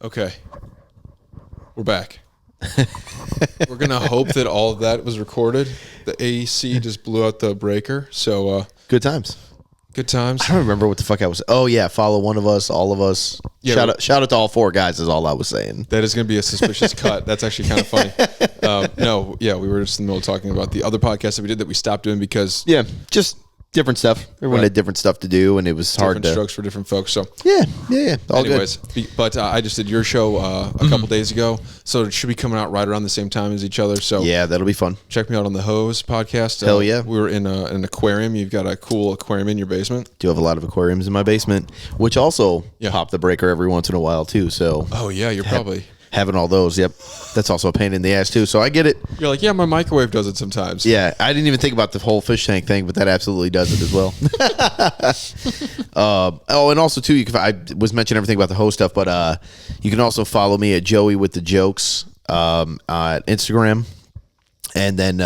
Okay. We're back. We're going to hope that all of that was recorded. The AC just blew out the breaker. So, good times. Good times. I don't remember what the fuck I was. Oh, yeah. Follow one of us, all of us. Yeah, shout out to all four guys is all I was saying. That is going to be a suspicious cut. That's actually kind of funny. We were just in the middle of talking about the other podcast that we did that we stopped doing because Yeah, just different stuff. Everyone Right. had different stuff to do, and it was hard different to. strokes for different folks. So, Yeah. All anyways, good. but I just did your show a couple days ago, so it should be coming out right around the same time as each other. So, Yeah, that'll be fun. check me out on the Hose podcast. Hell yeah. We were in an aquarium. You've got a cool aquarium in your basement. Do have a lot of aquariums in my basement, which also Yeah. pop the breaker every once in a while too. So Oh yeah, you're probably having all those, yep, that's also a pain in the ass too. So I get it. you're like, yeah, my microwave does it sometimes. Yeah, I didn't even think about the whole fish tank thing, but that absolutely does it as well. And also too, I was mentioning everything about the host stuff, but you can also follow me at Joey with the Jokes on Instagram, and then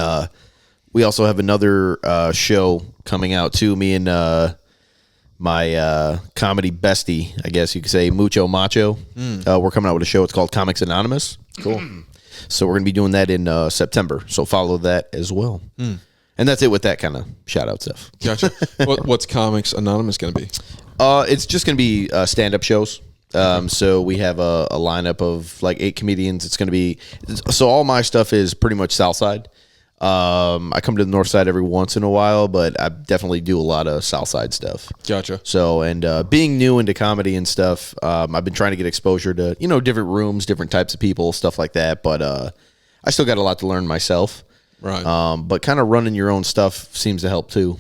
we also have another show coming out too. Me and my comedy bestie, I guess you could say, Mucho Macho. We're coming out with a show. It's called Comics Anonymous. Cool. So we're going to be doing that in September. So follow that as well. And that's it with that kind of shout out stuff. Gotcha. What's Comics Anonymous going to be? It's just going to be stand-up shows. So we have a lineup of like 8 comedians. It's going to be, so all my stuff is pretty much South Side. I come to the North Side every once in a while, but I definitely do a lot of South Side stuff. Gotcha. So, and being new into comedy and stuff, I've been trying to get exposure to, different rooms, different types of people, stuff like that. But I still got a lot to learn myself. Right. But kind of running your own stuff seems to help too.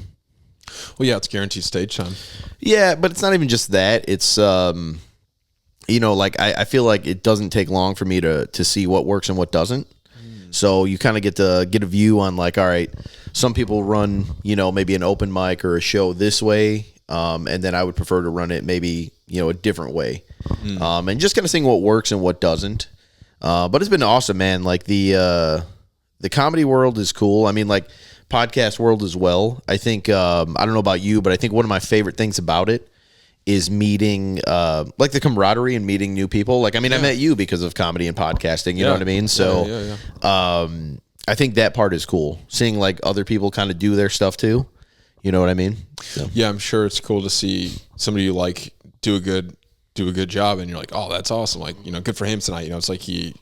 Well, yeah, it's guaranteed stage time. Yeah, but it's not even just that. It's, like I feel like it doesn't take long for me to see what works and what doesn't. So you kind of get a view on like, all right, some people run, maybe an open mic or a show this way. And then I would prefer to run it maybe, a different way. And just kind of seeing what works and what doesn't. But it's been awesome, man. Like the comedy world is cool. I mean, like podcast world as well. I think, I don't know about you, but I think one of my favorite things about it is meeting, like the camaraderie and meeting new people. Like, I mean, I met you because of comedy and podcasting, you know what I mean? So, I think that part is cool. Seeing like other people kind of do their stuff too. You know what I mean? So. Yeah, I'm sure it's cool to see somebody you like do a good job, and you're like, oh, that's awesome. Like, good for him tonight. It's like he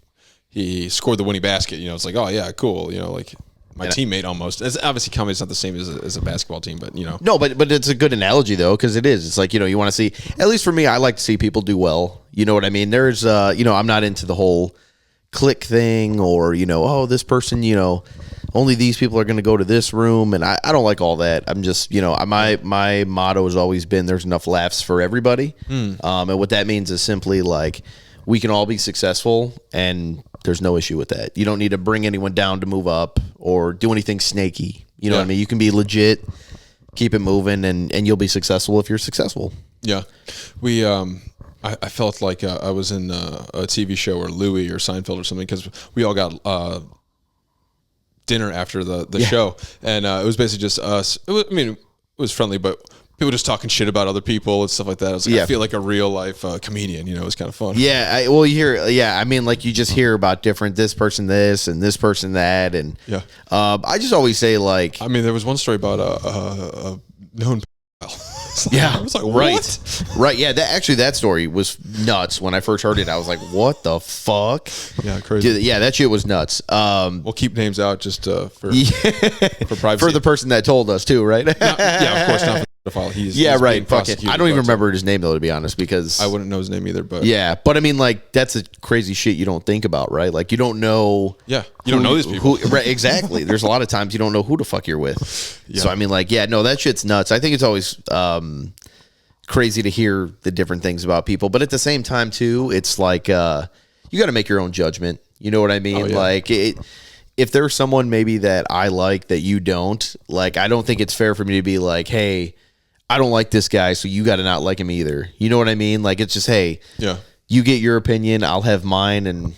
scored the winning basket. It's like, oh yeah, cool. Like my teammate almost. It's obviously comedy's not the same as a basketball team, but No, but it's a good analogy though, because it is. It's like, you want to see, at least for me, I like to see people do well. You know what I mean? There's I'm not into the whole click thing or, oh, this person, only these people are going to go to this room, and I don't like all that. I'm just, my motto has always been there's enough laughs for everybody. And what that means is simply like we can all be successful, and there's no issue with that. You don't need to bring anyone down to move up or do anything snaky. You know what I mean? You can be legit, keep it moving, and you'll be successful if you're successful. Yeah. We I felt like I was in a TV show or Louis or Seinfeld or something, because we all got dinner after the show, and it was basically just us. It was friendly, but people just talking shit about other people and stuff like that. I was like, I feel like a real life comedian. It was kind of fun. Yeah, you hear. Yeah, I mean, like you just hear about this person this and this person that, and I just always say like, there was one story about a known. Yeah, I was like, what? Right. Yeah, that story was nuts. When I first heard it, I was like, what the fuck? Yeah, crazy. Dude, yeah, that shit was nuts. We'll keep names out just for privacy. For the person that told us too, right? Of course not. For the file. He's right. Fuck it. I don't even remember his name though, to be honest, because I wouldn't know his name either. But yeah, but I mean, like that's a crazy shit you don't think about, right? Like you don't know. Yeah, you don't know these people. Right? Exactly. There's a lot of times you don't know who the fuck you're with. Yeah. So I mean, like, yeah, no, that shit's nuts. I think it's always crazy to hear the different things about people, but at the same time too, it's like you got to make your own judgment. You know what I mean? Oh, yeah. Like if there's someone maybe that I like that you don't like, I don't think it's fair for me to be like, hey, I don't like this guy, so you got to not like him either. You know what I mean? Like, it's just, hey, you get your opinion, I'll have mine, and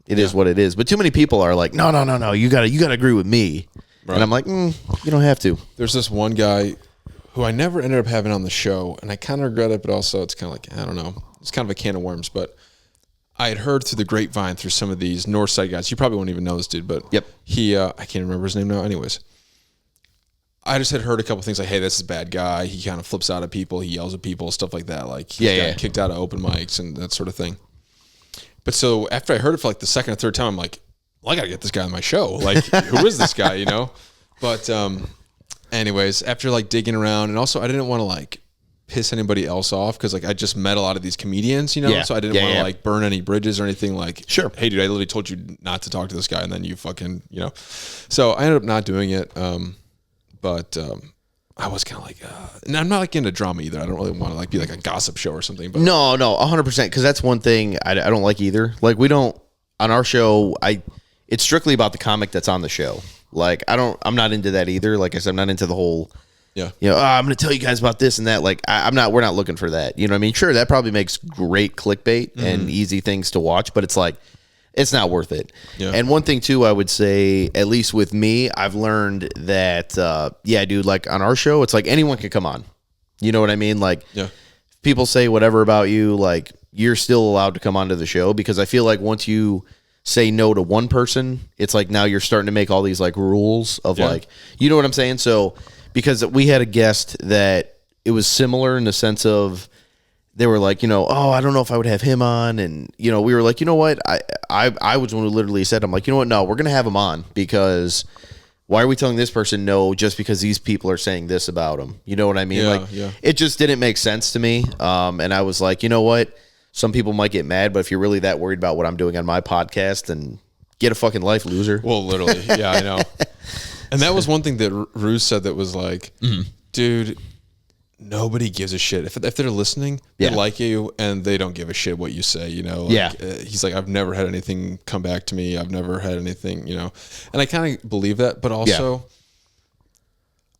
it is what it is. But too many people are like, no, you got to agree with me. Right. And I'm like, you don't have to. There's this one guy who I never ended up having on the show, and I kind of regret it, but also it's kind of like, I don't know. It's kind of a can of worms, but I had heard through the grapevine through some of these Northside guys. You probably won't even know this dude, but Yep. he, I can't remember his name now. Anyways, I just had heard a couple things like, hey, this is a bad guy. He kind of flips out at people. He yells at people, stuff like that. Like, he's gotten kicked out of open mics and that sort of thing. But so after I heard it for like the second or third time, I'm like, well, I got to get this guy on my show. Like, who is this guy, you know? But anyways, after like digging around, and also I didn't want to like piss anybody else off because like I just met a lot of these comedians, you know? Yeah. So I didn't want to like burn any bridges or anything like, Sure. Hey, dude, I literally told you not to talk to this guy and then you fucking, you know? So I ended up not doing it. But I was kind of like, and I'm not like into drama either. I don't really want to like be like a gossip show or something. But No, 100%. Because that's one thing I don't like either. Like we don't on our show. It's strictly about the comic that's on the show. Like I'm not into that either. Like I said, I'm not into the whole. Yeah. You know, I'm going to tell you guys about this and that. Like we're not looking for that. You know what I mean? Sure, that probably makes great clickbait and easy things to watch, but it's like, it's not worth it. Yeah. And one thing too, I would say, at least with me, I've learned that, dude, like on our show, it's like anyone can come on. You know what I mean? Like people say whatever about you, like you're still allowed to come onto the show because I feel like once you say no to one person, it's like now you're starting to make all these like rules of like, you know what I'm saying? So because we had a guest that it was similar in the sense of they were like, you know, oh, I don't know if I would have him on. And, you know, we were like, you know what? I was one who literally said, I'm like, you know what? No, we're going to have him on because why are we telling this person no just because these people are saying this about him? You know what I mean? It just didn't make sense to me. And I was like, you know what? Some people might get mad, but if you're really that worried about what I'm doing on my podcast, then get a fucking life, loser. Well, literally. Yeah, I know. And that was one thing that Ruse said that was like, dude, nobody gives a shit. If they're listening, they like you and they don't give a shit what you say, you know? Like, he's like, I've never had anything come back to me. I've never had anything, you know? And I kind of believe that, but also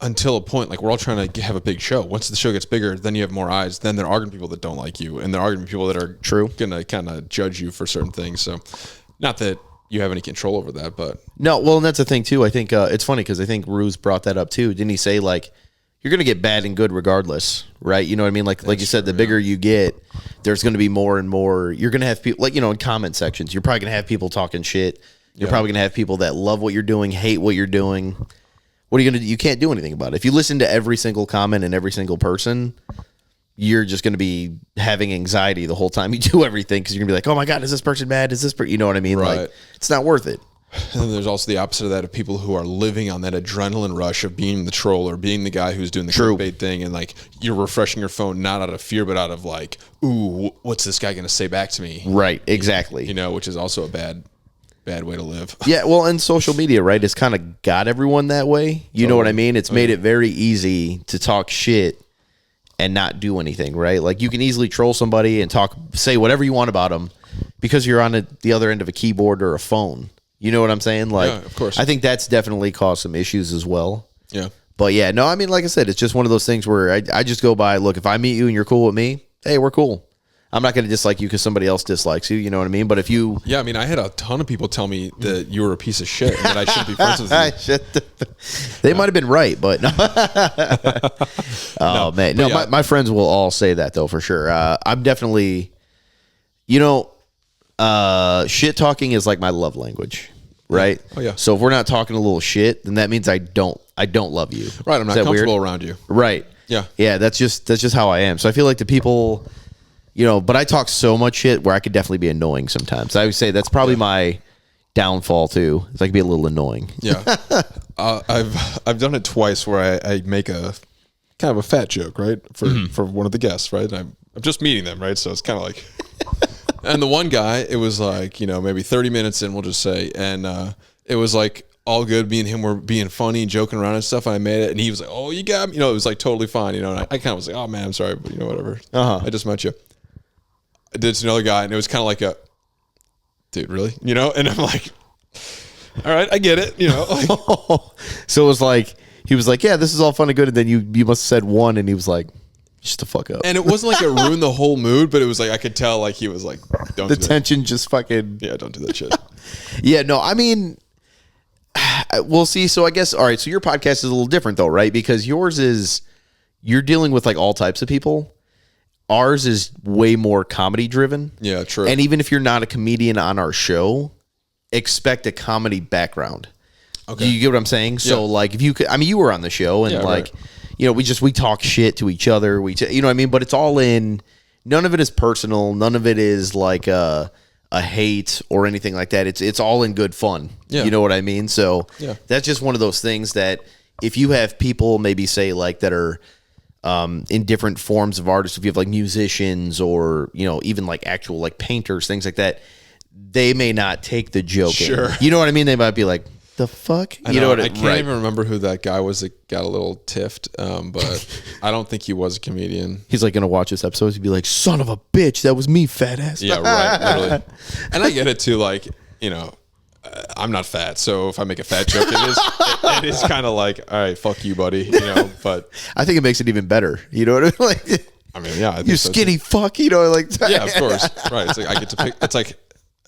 until a point, like we're all trying to have a big show. Once the show gets bigger, then you have more eyes. Then there are going to be people that don't like you and there are going to be people that are going to kind of judge you for certain things. So not that you have any control over that, but no, well, and that's the thing too. I think it's funny because I think Ruse brought that up too. Didn't he say like, you're going to get bad and good regardless, right? You know what I mean? Like you said, the bigger you get, there's going to be more and more. You're going to have people, like, you know, in comment sections, you're probably going to have people talking shit. You're probably going to have people that love what you're doing, hate what you're doing. What are you going to do? You can't do anything about it. If you listen to every single comment and every single person, you're just going to be having anxiety the whole time you do everything because you're going to be like, oh my God, is this person bad? Is this you know what I mean? Right. Like, it's not worth it. And then there's also the opposite of that of people who are living on that adrenaline rush of being the troll or being the guy who's doing the clickbait thing. And like you're refreshing your phone, not out of fear, but out of like, ooh, what's this guy going to say back to me? Right. Exactly. You know, which is also a bad way to live. Yeah. Well, and social media, right, it's kind of got everyone that way. You know what I mean? It's made it very easy to talk shit and not do anything, right? Like you can easily troll somebody and say whatever you want about them because you're on the other end of a keyboard or a phone. You know what I'm saying? Like, yeah, of course. I think that's definitely caused some issues as well. Yeah. But yeah, no, I mean, like I said, it's just one of those things where I just go by, look, if I meet you and you're cool with me, hey, we're cool. I'm not going to dislike you because somebody else dislikes you. You know what I mean? But if you... Yeah, I mean, I had a ton of people tell me that you were a piece of shit and that I shouldn't be friends with you. They might have been right, but... No. Oh, man. No, my friends will all say that, though, for sure. I'm definitely... You know... shit talking is like my love language, right? Oh yeah. So if we're not talking a little shit, then that means I don't love you. Right. I'm not comfortable around you. Right. Yeah. Yeah. That's just how I am. So I feel like the people, you know, but I talk so much shit where I could definitely be annoying sometimes. I would say that's probably my downfall too. Is I can be a little annoying. Yeah. I've done it twice where I make a kind of a fat joke, right? For one of the guests, right? And I'm just meeting them, right? So it's kind of like. And the one guy, it was like, you know, maybe 30 minutes in, we'll just say. And it was like all good. Me and him were being funny, joking around and stuff. And I made it. And he was like, oh, you got me. You know, it was like totally fine. You know, and I kind of was like, oh, man, I'm sorry. But, you know, whatever. I just met you. I did it to another guy. And it was kind of like a, dude, really? You know? And I'm like, all right, I get it. You know? Like, so it was like, he was like, yeah, this is all fun and good. And then you must have said one. And he was like, just the fuck up. And it wasn't like it ruined the whole mood, but it was like I could tell like he was like, don't the do that. tension just fucking don't do that shit. Yeah, no, I mean, we'll see. So I guess, all right, so your podcast is a little different though, right? Because yours is, you're dealing with like all types of people. ours is way more comedy driven. Yeah, true. And even if you're not a comedian on our show, expect a comedy background. Okay. Do you get what I'm saying? So Yeah. like if you could, I mean, you were on the show and Yeah, like, right. you know, we talk shit to each other. You know what I mean? But it's all in, none of it is personal. None of it is like a hate or anything like that. It's all in good fun. Yeah. You know what I mean? So Yeah. that's just one of those things that if you have people maybe say like that are in different forms of artists, if you have like musicians or, you know, even like actual like painters, things like that, they may not take the joke. Sure. You know what I mean? They might be like, the fuck? You know what I can't even remember who that guy was that got a little tiffed, but I don't think he was a comedian. He's like gonna watch this episode. He'd be like, "Son of a bitch, that was me, fat ass." Yeah, right. Literally. And I get it too. Like, you know, I'm not fat, so if I make a fat joke, it is kind of like, all right, fuck you, buddy. You know, but I think it makes it even better. You know what I mean? Like, I mean, yeah, I think you so, too. skinny fuck. You know, like Yeah, of course. Right. It's like I get to pick. It's like,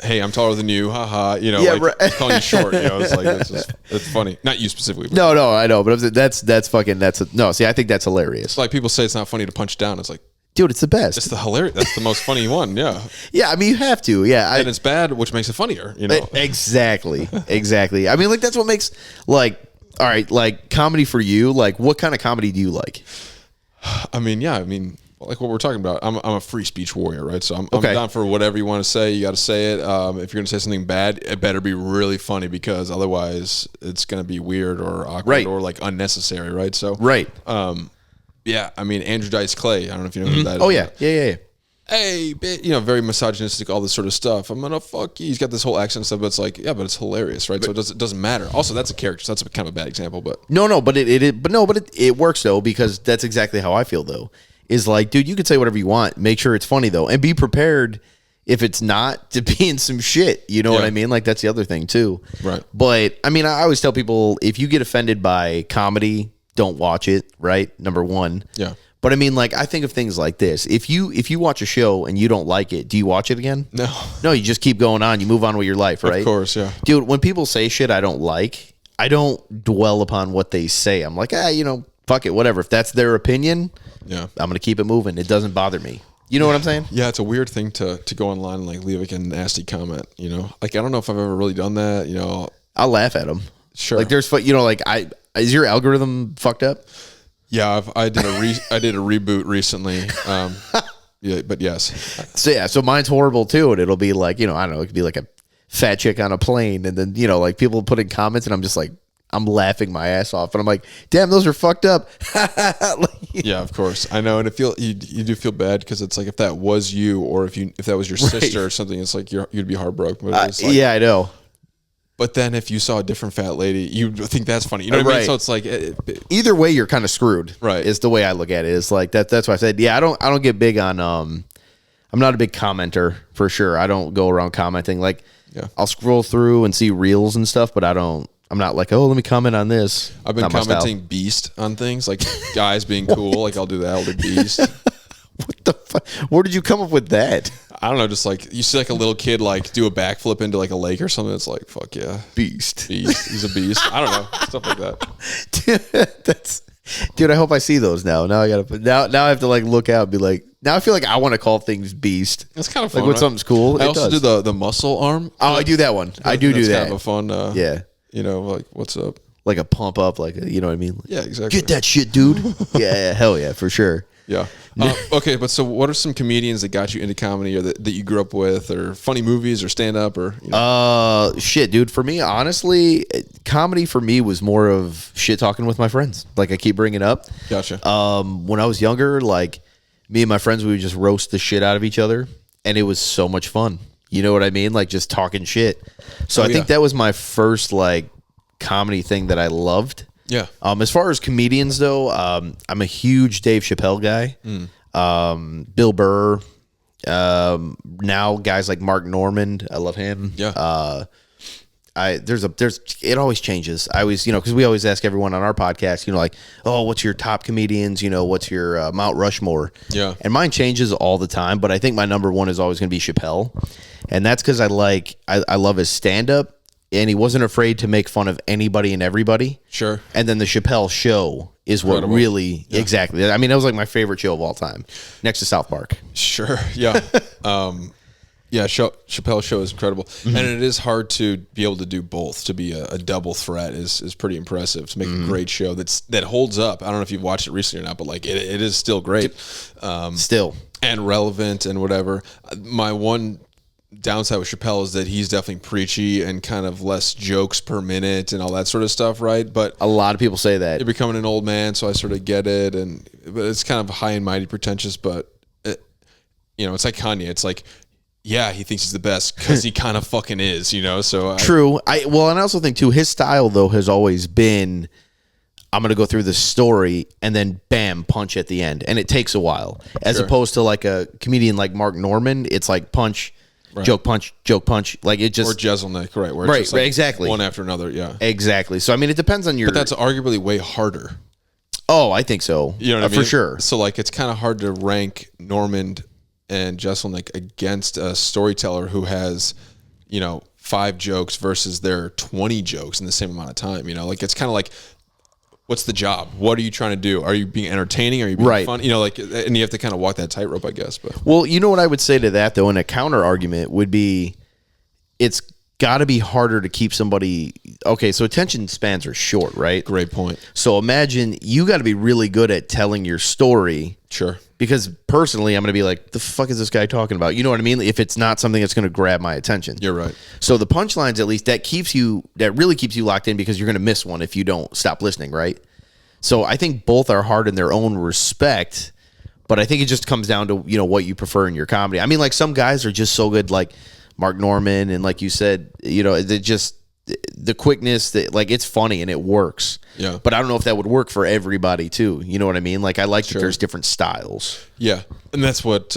hey, I'm taller than you. Haha. You know, Yeah, like right. calling you short. You know, it's like it's funny. Not you specifically. But No, I know, but that's fucking no. See, I think that's hilarious, it's like people say it's not funny to punch down. It's like dude. It's the best. it's the hilarious. That's the most funny one. Yeah, Yeah, I mean, you have to. Yeah, and it's bad, which makes it funnier. You know. exactly. I mean, like that's what makes like all right, like comedy for you. Like, what kind of comedy do you like? I mean, yeah. I mean, like what we're talking about. I'm a free speech warrior, right? So I'm Okay. down for whatever you want to say. You got to say it. If you're gonna say something bad, it better be really funny because otherwise it's gonna be weird or awkward Right. or like unnecessary, right? So Right. yeah. I mean, Andrew Dice Clay. I don't know if you know who that is. Oh yeah. Hey, you know, very misogynistic, all this sort of stuff. I'm gonna fuck you. He's got this whole accent stuff, but it's like, yeah, but it's hilarious, right? So it doesn't matter. Also, that's a character. So that's kind of a bad example, but No, but it works though because that's exactly how I feel though. Is like, dude, you can say whatever you want. Make sure it's funny though, and be prepared if it's not to be in some shit. You know what Yeah. I mean? Like that's the other thing too. Right. But I mean, I always tell people if you get offended by comedy, don't watch it. Right. Number one. yeah. But I mean, like I think of things like this. If you watch a show and you don't like it, do you watch it again? No. No, you just keep going on. You move on with your life, right? Of course, yeah. Dude, when people say shit I don't like, I don't dwell upon what they say. I'm like, you know, fuck it, whatever. If that's their opinion, Yeah. I'm gonna keep it moving. It doesn't bother me. You know what I'm saying? Yeah, it's a weird thing to go online and like leave like a nasty comment, you know? Like I don't know if I've ever really done that, you know. I'll laugh at them. Sure. Like there's, you know, like is your algorithm fucked up? Yeah, I did a reboot recently. Yeah, but yes. So yeah, so mine's horrible too, and it'll be like, you know, I don't know, it could be like a fat chick on a plane, and then you know, like people put in comments, and I'm just like, I'm laughing my ass off, and I'm like, damn, those are fucked up. Like, Yeah, of course. I know, and you do feel bad because it's like if that was you or if that was your sister or something, it's like you'd be heartbroken. But it's like, yeah, I know. But then if you saw a different fat lady, you think that's funny. You know what I mean? Right. So it's like Either way, you're kind of screwed. Right. Is the way I look at it. It's like that's why I said, yeah, I don't get big on I'm not a big commenter for sure. I don't go around commenting. Like Yeah. I'll scroll through and see reels and stuff, but I'm not like, oh, let me comment on this. I've been Not my style. commenting beast on things like guys being cool. Like I'll do that. I'll do beast. What the fuck? Where did you come up with that? I don't know. Just like you see like a little kid like do a backflip into like a lake or something. It's like, fuck yeah. Beast. Beast. He's a beast. I don't know. Stuff like that. That's dude. I hope I see those now. Now I gotta put now. Now I have to like look out and be like. Now I feel like I want to call things beast. It's kind of fun. Like when right? something's cool. I It also does. do the muscle arm. Oh, I do that one. I do That's that. kind of a fun. Yeah. You know, like what's up? Like a pump up, like you know what I mean? Yeah, exactly. Get that shit, dude. yeah, hell yeah, for sure. Yeah. Okay, but so what are some comedians that got you into comedy or that you grew up with or funny movies or stand up or you know? Shit, dude. For me, honestly, comedy for me was more of shit talking with my friends. Like I keep bringing up. Gotcha. When I was younger, like me and my friends, we would just roast the shit out of each other, and it was so much fun. You know what I mean? Like just talking shit. So I think that was my first like comedy thing that I loved. Yeah. As far as comedians though, I'm a huge Dave Chappelle guy. Bill Burr. Now guys like Mark Normand, I love him. Yeah. It always changes. I always, you know, because we always ask everyone on our podcast, you know, like, oh, what's your top comedians? You know, what's your Mount Rushmore? Yeah. And mine changes all the time, but I think my number one is always going to be Chappelle, and that's because I love his stand up, and he wasn't afraid to make fun of anybody and everybody. Sure. And then the Chappelle Show is Incredible. what really exactly. I mean, that was like my favorite show of all time, next to South Park. Sure. Yeah. Yeah. Chappelle's show is incredible, and it is hard to be able to do both. To be a double threat is pretty impressive. To make a great show that holds up. I don't know if you've watched it recently or not, but like it is still great, Still. and relevant and whatever. My one downside with Chappelle is that he's definitely preachy and kind of less jokes per minute and all that sort of stuff, right? But A lot of people say that. you're becoming an old man, so I sort of get it, but it's kind of high and mighty, pretentious. But it's like Kanye. It's like, yeah, he thinks he's the best because he kind of fucking is, So True. And I also think too, his style though has always been, I'm going to go through the story and then bam, punch at the end. And it takes a while. As opposed to like a comedian like Mark Norman, it's like punch, joke, punch, joke, punch. Like it just. Or Jeselnik, right? Where it's just like exactly. one after another, yeah. Exactly. So, I mean, it depends on your. But that's arguably way harder. Oh, I think so. You know what I mean? For sure. So like it's kind of hard to rank Norman and Jeselnik against a storyteller who has, 5 jokes versus their 20 jokes in the same amount of time. Like it's kind of like, what's the job? What are you trying to do? Are you being entertaining? Are you being fun? And you have to kind of walk that tightrope, I guess. But well, you know what I would say to that though, and a counter argument would be, it's got to be harder to keep somebody. Okay, so attention spans are short, right? great point. So imagine you got to be really good at telling your story. Sure. Because personally, I'm going to be like, the fuck is this guy talking about? You know what I mean? If it's not something that's going to grab my attention. You're right. So the punchlines, at least, that really keeps you locked in because you're going to miss one if you don't stop listening, right? So I think both are hard in their own respect, but I think it just comes down to, what you prefer in your comedy. I mean, like some guys are just so good, like Mark Norman, and like you said, they just, the quickness that like it's funny and it works. Yeah. But I don't know if that would work for everybody too. You know what I mean? Like I like that there's different styles. Yeah. And that's what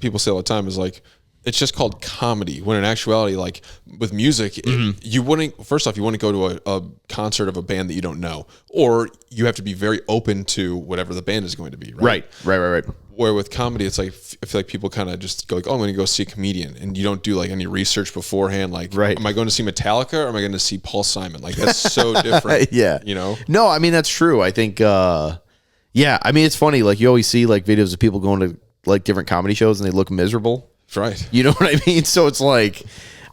people say all the time is like, it's just called comedy. When in actuality, like with music, you wouldn't go to a concert of a band that you don't know, or you have to be very open to whatever the band is going to be. Right. Right. Where with comedy, it's like, I feel like people kind of just go like, oh, I'm going to go see a comedian. And you don't do like any research beforehand. Like, am I going to see Metallica or am I going to see Paul Simon? Like, that's so different. Yeah. No, I mean, that's true. I think, I mean, it's funny. Like you always see like videos of people going to like different comedy shows and they look miserable. Right. You know what I mean? So it's like,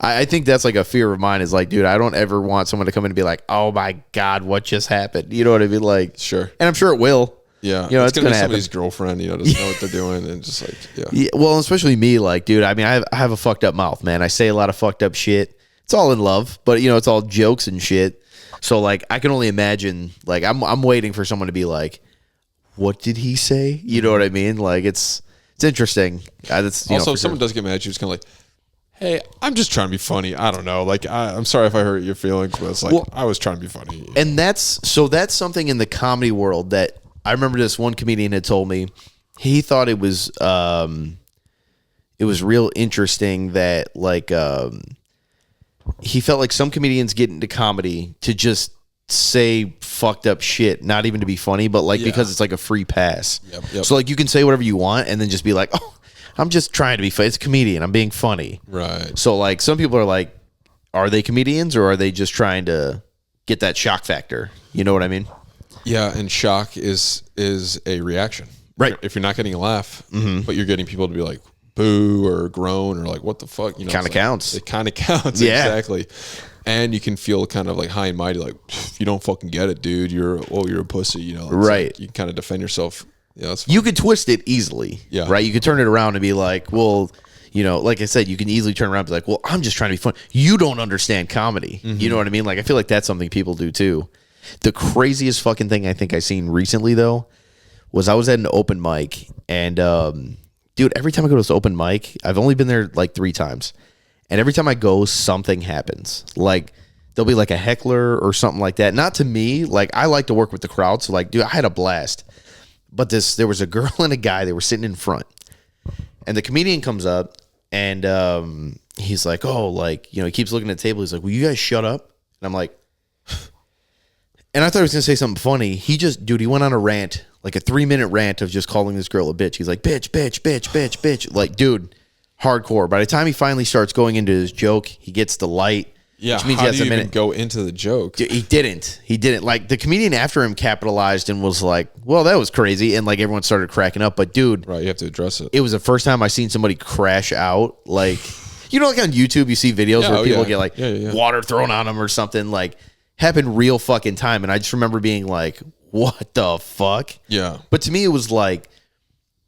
I think that's like a fear of mine is like, dude, I don't ever want someone to come in and be like, oh my God, what just happened? You know what I mean? Like, sure. And I'm sure it will. Yeah, it's gonna be happen. Somebody's girlfriend, doesn't know what they're doing, and just like, yeah. Well, especially me, like, dude. I mean, I have a fucked up mouth, man. I say a lot of fucked up shit. It's all in love, but it's all jokes and shit. So, like, I can only imagine. Like, I'm waiting for someone to be like, "What did he say?" You know what I mean? Like, it's interesting. That's also, if someone does get mad at you, it's kind of like, hey, I'm just trying to be funny. I don't know. Like, I'm sorry if I hurt your feelings, but it's like I was trying to be funny. And that's something in the comedy world that. I remember this one comedian had told me he thought it was real interesting that like he felt like some comedians get into comedy to just say fucked up shit, not even to be funny, but like because it's like a free pass. Yep. So like you can say whatever you want and then just be like, oh, I'm just trying to be funny. It's a comedian. I'm being funny. Right. So like some people are like, are they comedians or are they just trying to get that shock factor? You know what I mean? Yeah, and shock is a reaction. Right. If you're not getting a laugh, but you're getting people to be like boo or groan or like what the fuck, kind of counts. It kind of counts. Yeah. Exactly. And you can feel kind of like high and mighty, like you don't fucking get it, dude. You're a pussy. Right. Like, you can kind of defend yourself. Yeah, you could twist it easily. Yeah. Right. You could turn it around and be like, well, like I said, you can easily turn around and be like, well, I'm just trying to be fun. You don't understand comedy. You know what I mean? Like I feel like that's something people do too. The craziest fucking thing I think I seen recently though was I was at an open mic and dude, every time I go to this open mic, I've only been there like 3 times. And every time I go, something happens. Like there'll be like a heckler or something like that. Not to me, like I like to work with the crowd, so like dude, I had a blast. But there was a girl and a guy, they were sitting in front. And the comedian comes up and he's like, "Oh, like, he keeps looking at the table. He's like, "Will you guys shut up?" And I'm like, and I thought he was going to say something funny. He went on a rant, like a 3-minute rant of just calling this girl a bitch. He's like, bitch, bitch, bitch, bitch, bitch. Like, dude, hardcore. By the time he finally starts going into his joke, he gets the light. Yeah, which means how he do has you a even minute. go into the joke? Dude, he didn't. Like, the comedian after him capitalized and was like, well, that was crazy. And like, everyone started cracking up. But dude, Right, you have to address it. it was the first time I seen somebody crash out. Like, you know, like on YouTube, you see videos Yeah, where oh, people yeah. get like Yeah. water thrown on them or something. Like, happened real fucking time. And I just remember being like, what the fuck? Yeah. But to me, it was like,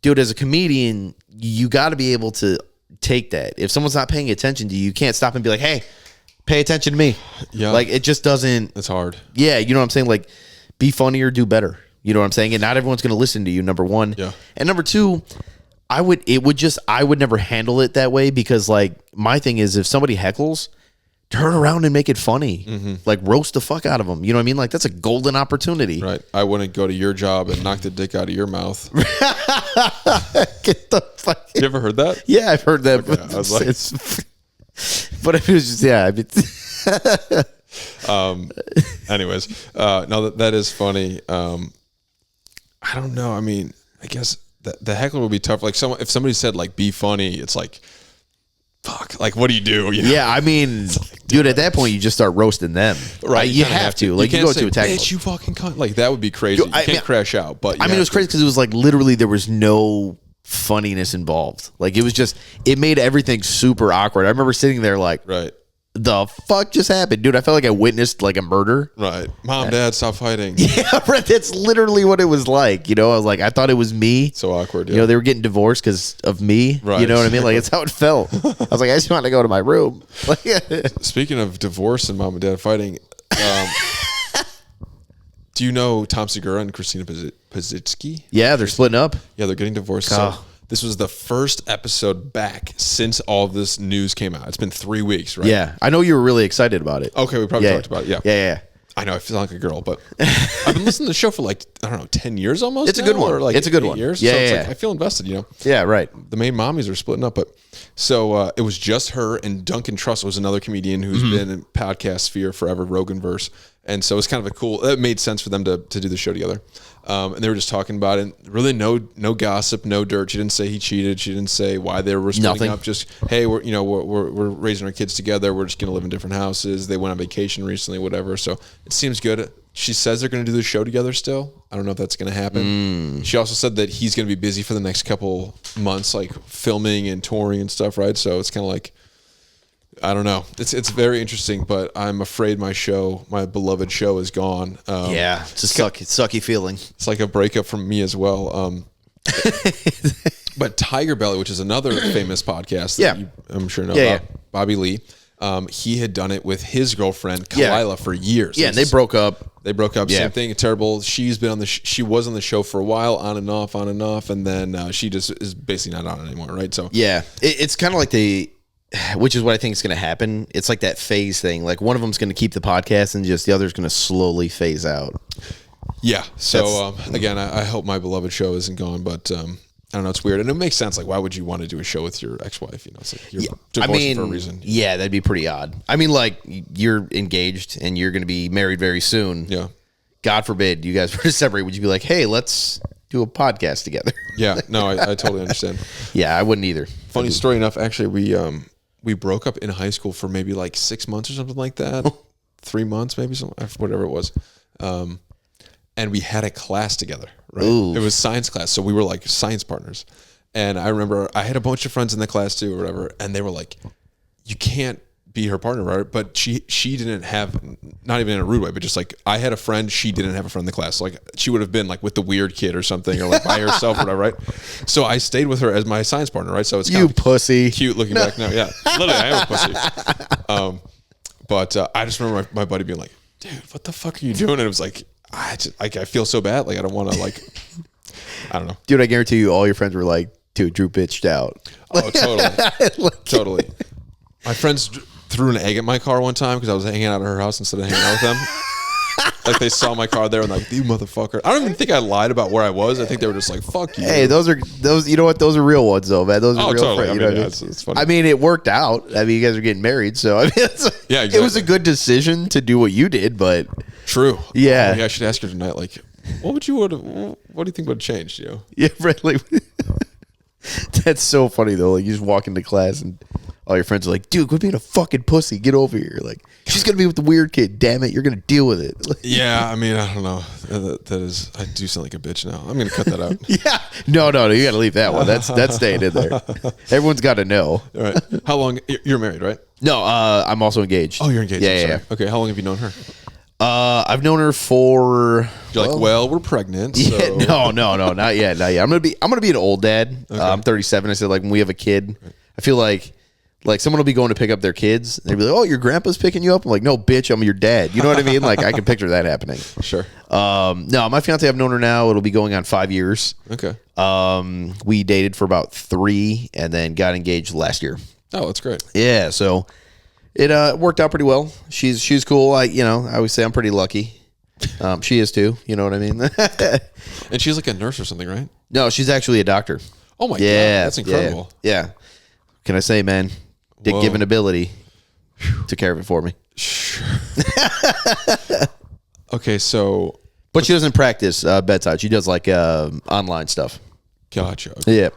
dude, as a comedian, you got to be able to take that. If someone's not paying attention to you, you can't stop and be like, hey, pay attention to me. Yeah. Like, it just doesn't. It's hard. Yeah, you know what I'm saying? Like, be funnier, do better. You know what I'm saying? And not everyone's going to listen to you, number one. Yeah. And number two, I would never handle it that way because, like, my thing is if somebody heckles, turn around and make it funny. Mm-hmm. Like, roast the fuck out of them. You know what I mean? Like, that's a golden opportunity. Right. I wouldn't go to your job and knock the dick out of your mouth. Get the fuck. You ever heard that? Yeah, I've heard that. Okay, I was like- but it was just, yeah. I mean, Anyways, no, that is funny. I don't know. I mean, I guess the heckler would be tough. Like if somebody said like be funny, it's like, fuck. Like what do you do? You know? yeah, I mean, dude, at that point, you just start roasting them. Right. You kinda have to. You Like, you can't go say, to attack. bitch, you fucking cunt. Like that would be crazy. You I can't mean- crash out. But I mean, it was crazy because it was like literally there was no funniness involved. Like, it was just, it made everything super awkward. I remember sitting there like, Right. the fuck just happened, dude? I felt like I witnessed like a murder. Right. Mom, Dad, stop fighting. Yeah, right. That's literally what it was like. You know, I was like, I thought it was me. So awkward. Yeah. You know, they were getting divorced because of me. Right, You know what I mean? Like, it's how it felt. I was like, I just want to go to my room. Like, Speaking of divorce and mom and dad fighting, do you know Tom Segura and Christina Pazitsky? yeah, they're splitting up. Yeah, they're getting divorced. Oh. So this was the first episode back since all of this news came out. It's been 3 weeks, right? Yeah, I know you were really excited about it. Okay, we probably Yeah. talked about it. Yeah. Yeah. I know I feel like a girl, but I've been listening to the show for like, I don't know, 10 years almost. It's a good now, one. Or like It's a good 8 one. years. Yeah, So it's yeah. like, I feel invested, you know. Yeah, right. The main mommies are splitting up, but so it was just her and Duncan Trussell was another comedian who's Mm-hmm. been in podcast sphere forever, Roganverse, and so it's kind of a cool. It made sense for them to do the show together, and they were just talking about it. Really, no gossip, no dirt. She didn't say he cheated. She didn't say why they were splitting Nothing. up. Just hey, we're raising our kids together. We're just gonna live in different houses. They went on vacation recently, whatever. So it seems good. She says they're going to do the show together still. I don't know if that's going to happen. She also said that he's going to be busy for the next couple months, like filming and touring and stuff, right? So it's kind of like, I don't know. It's very interesting, but I'm afraid my beloved show is gone. Yeah, it's a sucky feeling. It's like a breakup from me as well. But Tiger Belly, which is another famous podcast that Yeah. I'm sure know Yeah, about, Bobby Lee, he had done it with his girlfriend, Yeah. Kalila, for years. Yeah, and they broke up. They broke up. Yeah. Same thing. Terrible. She's been on the. She was on the show for a while, on and off, and then she just is basically not on anymore, right? So Yeah, it's kind of like which is what I think is going to happen. It's like that phase thing. Like, one of them's going to keep the podcast, and just the other's going to slowly phase out. yeah. So again, I hope my beloved show isn't gone, but I don't know. It's weird, and it makes sense. Like, why would you want to do a show with your ex-wife? You know, it's like you're divorced for a reason. Yeah, that'd be pretty odd. I mean, like, you're engaged and you're going to be married very soon. Yeah. God forbid you guys were to separate. Would you be like, hey, let's do a podcast together? Yeah. No, I totally understand. Yeah, I wouldn't either. Funny story enough, actually, we broke up in high school for maybe like 6 months or something like that. 3 months, maybe whatever it was. And we had a class together, right? Ooh. It was science class. So we were like science partners. And I remember I had a bunch of friends in the class too, or whatever. And they were like, you can't be her partner, right? But she didn't have, not even in a rude way, but just like I had a friend, she didn't have a friend in the class. Like she would have been like with the weird kid or something, or like by herself or whatever, right? So I stayed with her as my science partner, right? So it's kind You of pussy. cute looking back now. Yeah, literally, I am a pussy. But I just remember my buddy being like, dude, what the fuck are you doing? And it was like, I feel so bad. Like, I don't want to like, I don't know. Dude, I guarantee you all your friends were like, dude, Drew bitched out. Oh, totally. Totally. My friends threw an egg at my car one time because I was hanging out at her house instead of hanging out with them. Like they saw my car there and like, you motherfucker. I don't even think I lied about where I was. I think they were just like, fuck you. Hey, those, you know what? Those are real ones though, man. Those are Oh, real totally. friends. I You know mean, what yeah, I mean? it's funny. I mean, it worked out. I mean, you guys are getting married, so I mean, Yeah, it was a exactly. good decision to do what you did, but True. Yeah. Oh, yeah, I should ask her tonight. Like, what do you think would have changed? You know? yeah, really. That's so funny though. Like, you just walk into class and all your friends are like, dude, quit being a fucking pussy. Get over here. Like, she's gonna be with the weird kid. Damn it, you're gonna deal with it. Like, Yeah, I mean, I don't know. That is, I do sound like a bitch now. I'm gonna cut that out. yeah, no, you got to leave that one. That's staying in there. Everyone's got to know. All right. How long? You're married, right? No, I'm also engaged. Oh, you're engaged. Yeah, I'm yeah. sorry. Okay. How long have you known her? I've known her for. You're like, well, we're pregnant. Yeah, So. no, not yet. I'm gonna be an old dad. Okay. I'm 37. I said, like, when we have a kid, I feel like someone will be going to pick up their kids. And they'll be like, oh, your grandpa's picking you up. I'm like, no, bitch, I'm your dad. You know what I mean? Like, I can picture that happening. Sure. No, my fiance, I've known her now. It'll be going on 5 years. Okay. We dated for about 3 and then got engaged last year. Oh, that's great. Yeah, so it worked out pretty well. She's cool. I always say I'm pretty lucky. She is too. You know what I mean? And she's like a nurse or something, right? No, she's actually a doctor. Oh my god, that's incredible. Yeah. Can I say, man, dick Whoa. given ability took care of it for me. Sure. Okay, so But she doesn't practice bedside. She does like online stuff. gotcha. Okay, Yeah.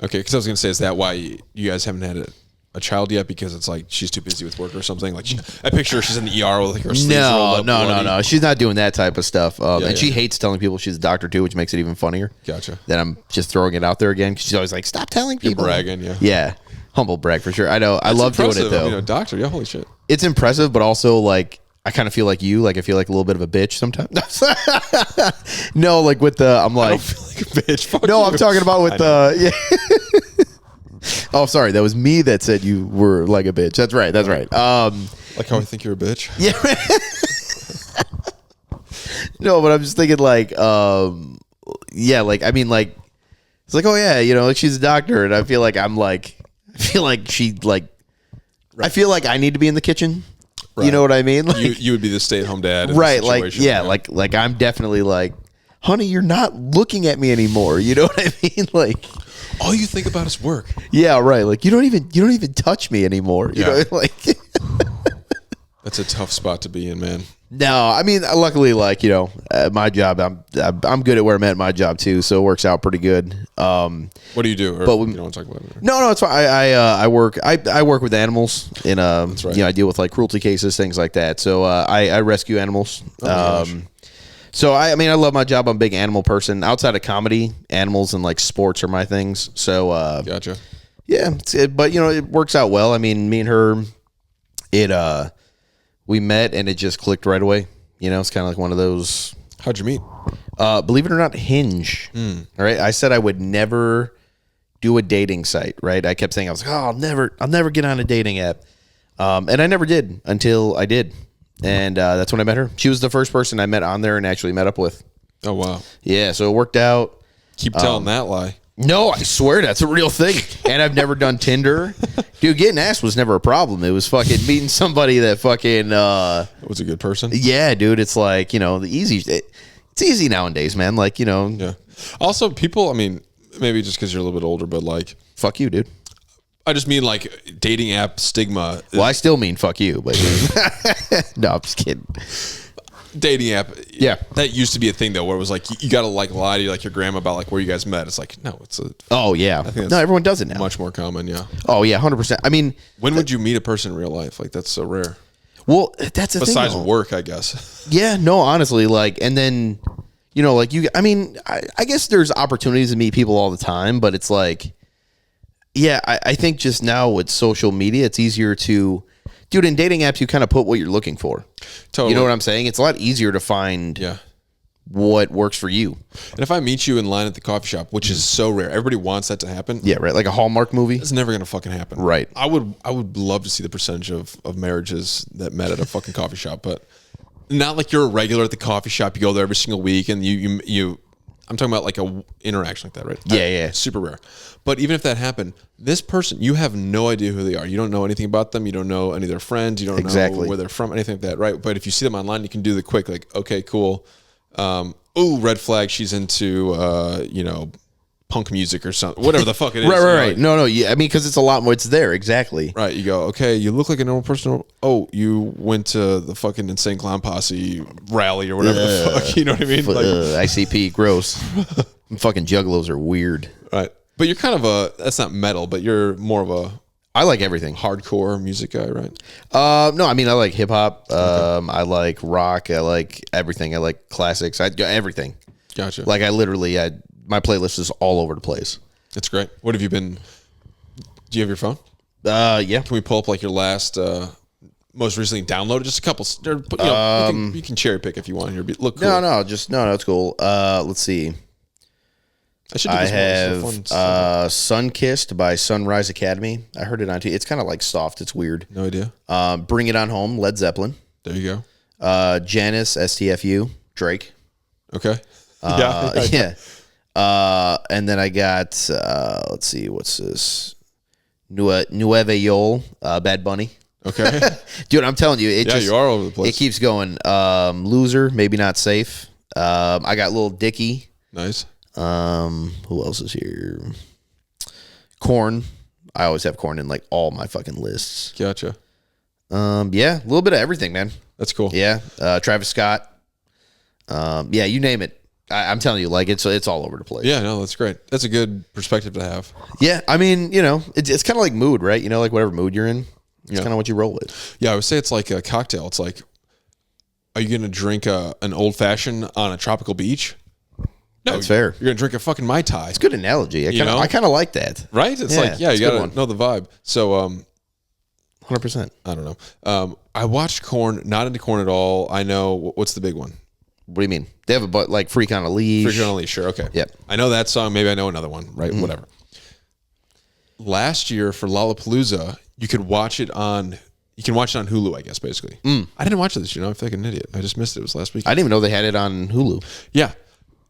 because I was gonna say, is that why you guys haven't had a child yet? Because it's like she's too busy with work or something. Like I picture she's in the ER with like her sleeves rolled up. bloody. No. She's not doing that type of stuff. And she yeah. hates telling people she's a doctor too, which makes it even funnier. Gotcha. That I'm just throwing it out there again because she's always like, stop telling people. bragging, yeah. Yeah. Humble brag for sure. I know. I It's love doing it impressive. though. You know, doctor, yeah, holy shit. It's impressive, but also like I kind of feel like you. Like I feel like a little bit of a bitch sometimes. No, like with the I'm like, I don't feel like a bitch. Fuck no, you. I'm talking about with the yeah. Oh, sorry, that was me that said you were like a bitch. That's right. Like how I think you're a bitch. Yeah. No, but I'm just thinking like, yeah, like I mean, like it's like, oh yeah, like she's a doctor, and I feel like she like, I feel like I need to be in the kitchen. Right. You know what I mean? Like, You would be the stay-at-home dad. In right? this Like, situation, yeah, like I'm definitely like, honey, you're not looking at me anymore. You know what I mean? Like, all you think about is work. yeah, right. Like you don't even touch me anymore. You know, like. That's a tough spot to be in, man. No, I mean, luckily, like my job, I'm good at where I'm at in my job too, so it works out pretty good. What do you do? Or But you don't want to talk about it. No, it's fine. I work with animals in That's right. I deal with like cruelty cases, things like that. So I rescue animals. So I mean, I love my job. I'm a big animal person. Outside of comedy, animals and like sports are my things. So Gotcha. yeah, but it works out well. I mean, me and her, we met and it just clicked right away. It's kind of like one of those. How'd you meet? Believe it or not, Hinge. All right, I said I would never do a dating site. Right, I kept saying I was like, oh, I'll never get on a dating app, and I never did until I did, and that's when I met her. She was the first person I met on there and actually met up with. Oh wow. Yeah, so it worked out. Keep telling that lie. No, I swear that's a real thing. And I've never done Tinder. Dude, getting ass was never a problem. It was fucking meeting somebody that fucking Was a good person. yeah, dude, it's like, it's easy nowadays, man. Like, Yeah. Also, people. I mean, maybe just because you're a little bit older, but like, fuck you, dude. I just mean like dating app stigma. Well, I still mean fuck you, but no, I'm just kidding. Dating app. Yeah. That used to be a thing though, where it was like you got to like lie to like your grandma about like where you guys met. It's like no, it's a Oh yeah, that's no, everyone does it now. much more common. Yeah. Oh yeah, 100%. I mean, When would you meet a person in real life? Like that's so rare. well, that's the Besides thing. though. work, I guess. Yeah, no, honestly, like, and then, like you. I mean, I guess there's opportunities to meet people all the time, but it's like, yeah, I think just now with social media, it's easier to. Dude, in dating apps, you kind of put what you're looking for. Totally. You know what I'm saying? It's a lot easier to find Yeah. what works for you. And if I meet you in line at the coffee shop, which is so rare, everybody wants that to happen. Yeah, right. Like a Hallmark movie. It's never gonna fucking happen. Right. I would love to see the percentage of marriages that met at a fucking coffee shop, but not like you're a regular at the coffee shop. You go there every single week, and you I'm talking about like a interaction like that, right? Yeah. Super rare. But even if that happened, this person, you have no idea who they are. You don't know anything about them. You don't know any of their friends. You don't know where they're from, anything like that, right? But if you see them online, you can do the quick, like, okay, cool. Ooh, red flag. She's into, punk music or something, whatever the fuck it is. Right. No. Yeah. I mean, because it's a lot more. It's there. Exactly. Right. You go, okay, you look like a normal person. Oh, you went to the fucking Insane Clown Posse rally or whatever the fuck. You know what I mean? ICP. Gross. Fucking juggalos are weird. Right. But you're kind of that's not metal, but you're more of a I like everything. hardcore music guy, right? No, I mean I like hip hop. I like rock. I like everything. I like classics. Everything. Gotcha. Like I literally, my playlist is all over the place. That's great. What have you been? Do you have your phone? Yeah. Can we pull up like your last, most recently downloaded? Just a couple. You can cherry pick if you want here. Look cool. No, it's cool. Let's see. I should do this have more. It's a fun Sun Kissed by Sunrise Academy. I heard it on TV. It's kind of like soft. It's weird. No idea. Bring It On Home, Led Zeppelin. There you go. Janice, STFU, Drake. Okay. Yeah. And then I got, let's see, what's this? Nueva Yol, Bad Bunny. Okay. Dude, I'm telling you, You are all over the place. It keeps going. Loser, Maybe Not Safe. I got Lil Dicky. Nice. Who else is here? Korn. I always have Korn in like all my fucking lists. Gotcha. Yeah, a little bit of everything, man. That's cool. Yeah. Travis Scott. Yeah, you name it. I'm telling you, like it's all over the place. Yeah, no, that's great. That's a good perspective to have. Yeah, I mean, it's kind of like mood, right? Like whatever mood you're in, it's kind of what you roll with. Yeah, I would say it's like a cocktail. It's like, are you going to drink an old fashioned on a tropical beach? No, That's fair. You're going to drink a fucking Mai Tai. It's a good analogy. I kind of like that. Right? It's Yeah, like, yeah, it's you a good got one. to know the vibe. So, 100%. I don't know. I watched Korn, not into Korn at all. I know, what's the big one? What do you mean? They have a like Freak on a Leash. Freak on a Leash, sure, okay. Yep. I know that song. Maybe I know another one, right? Whatever. Last year for Lollapalooza, you can watch it on Hulu, I guess, basically. I didn't watch it this year. I feel like an idiot. I just missed it. It was last week. I didn't even know they had it on Hulu. Yeah.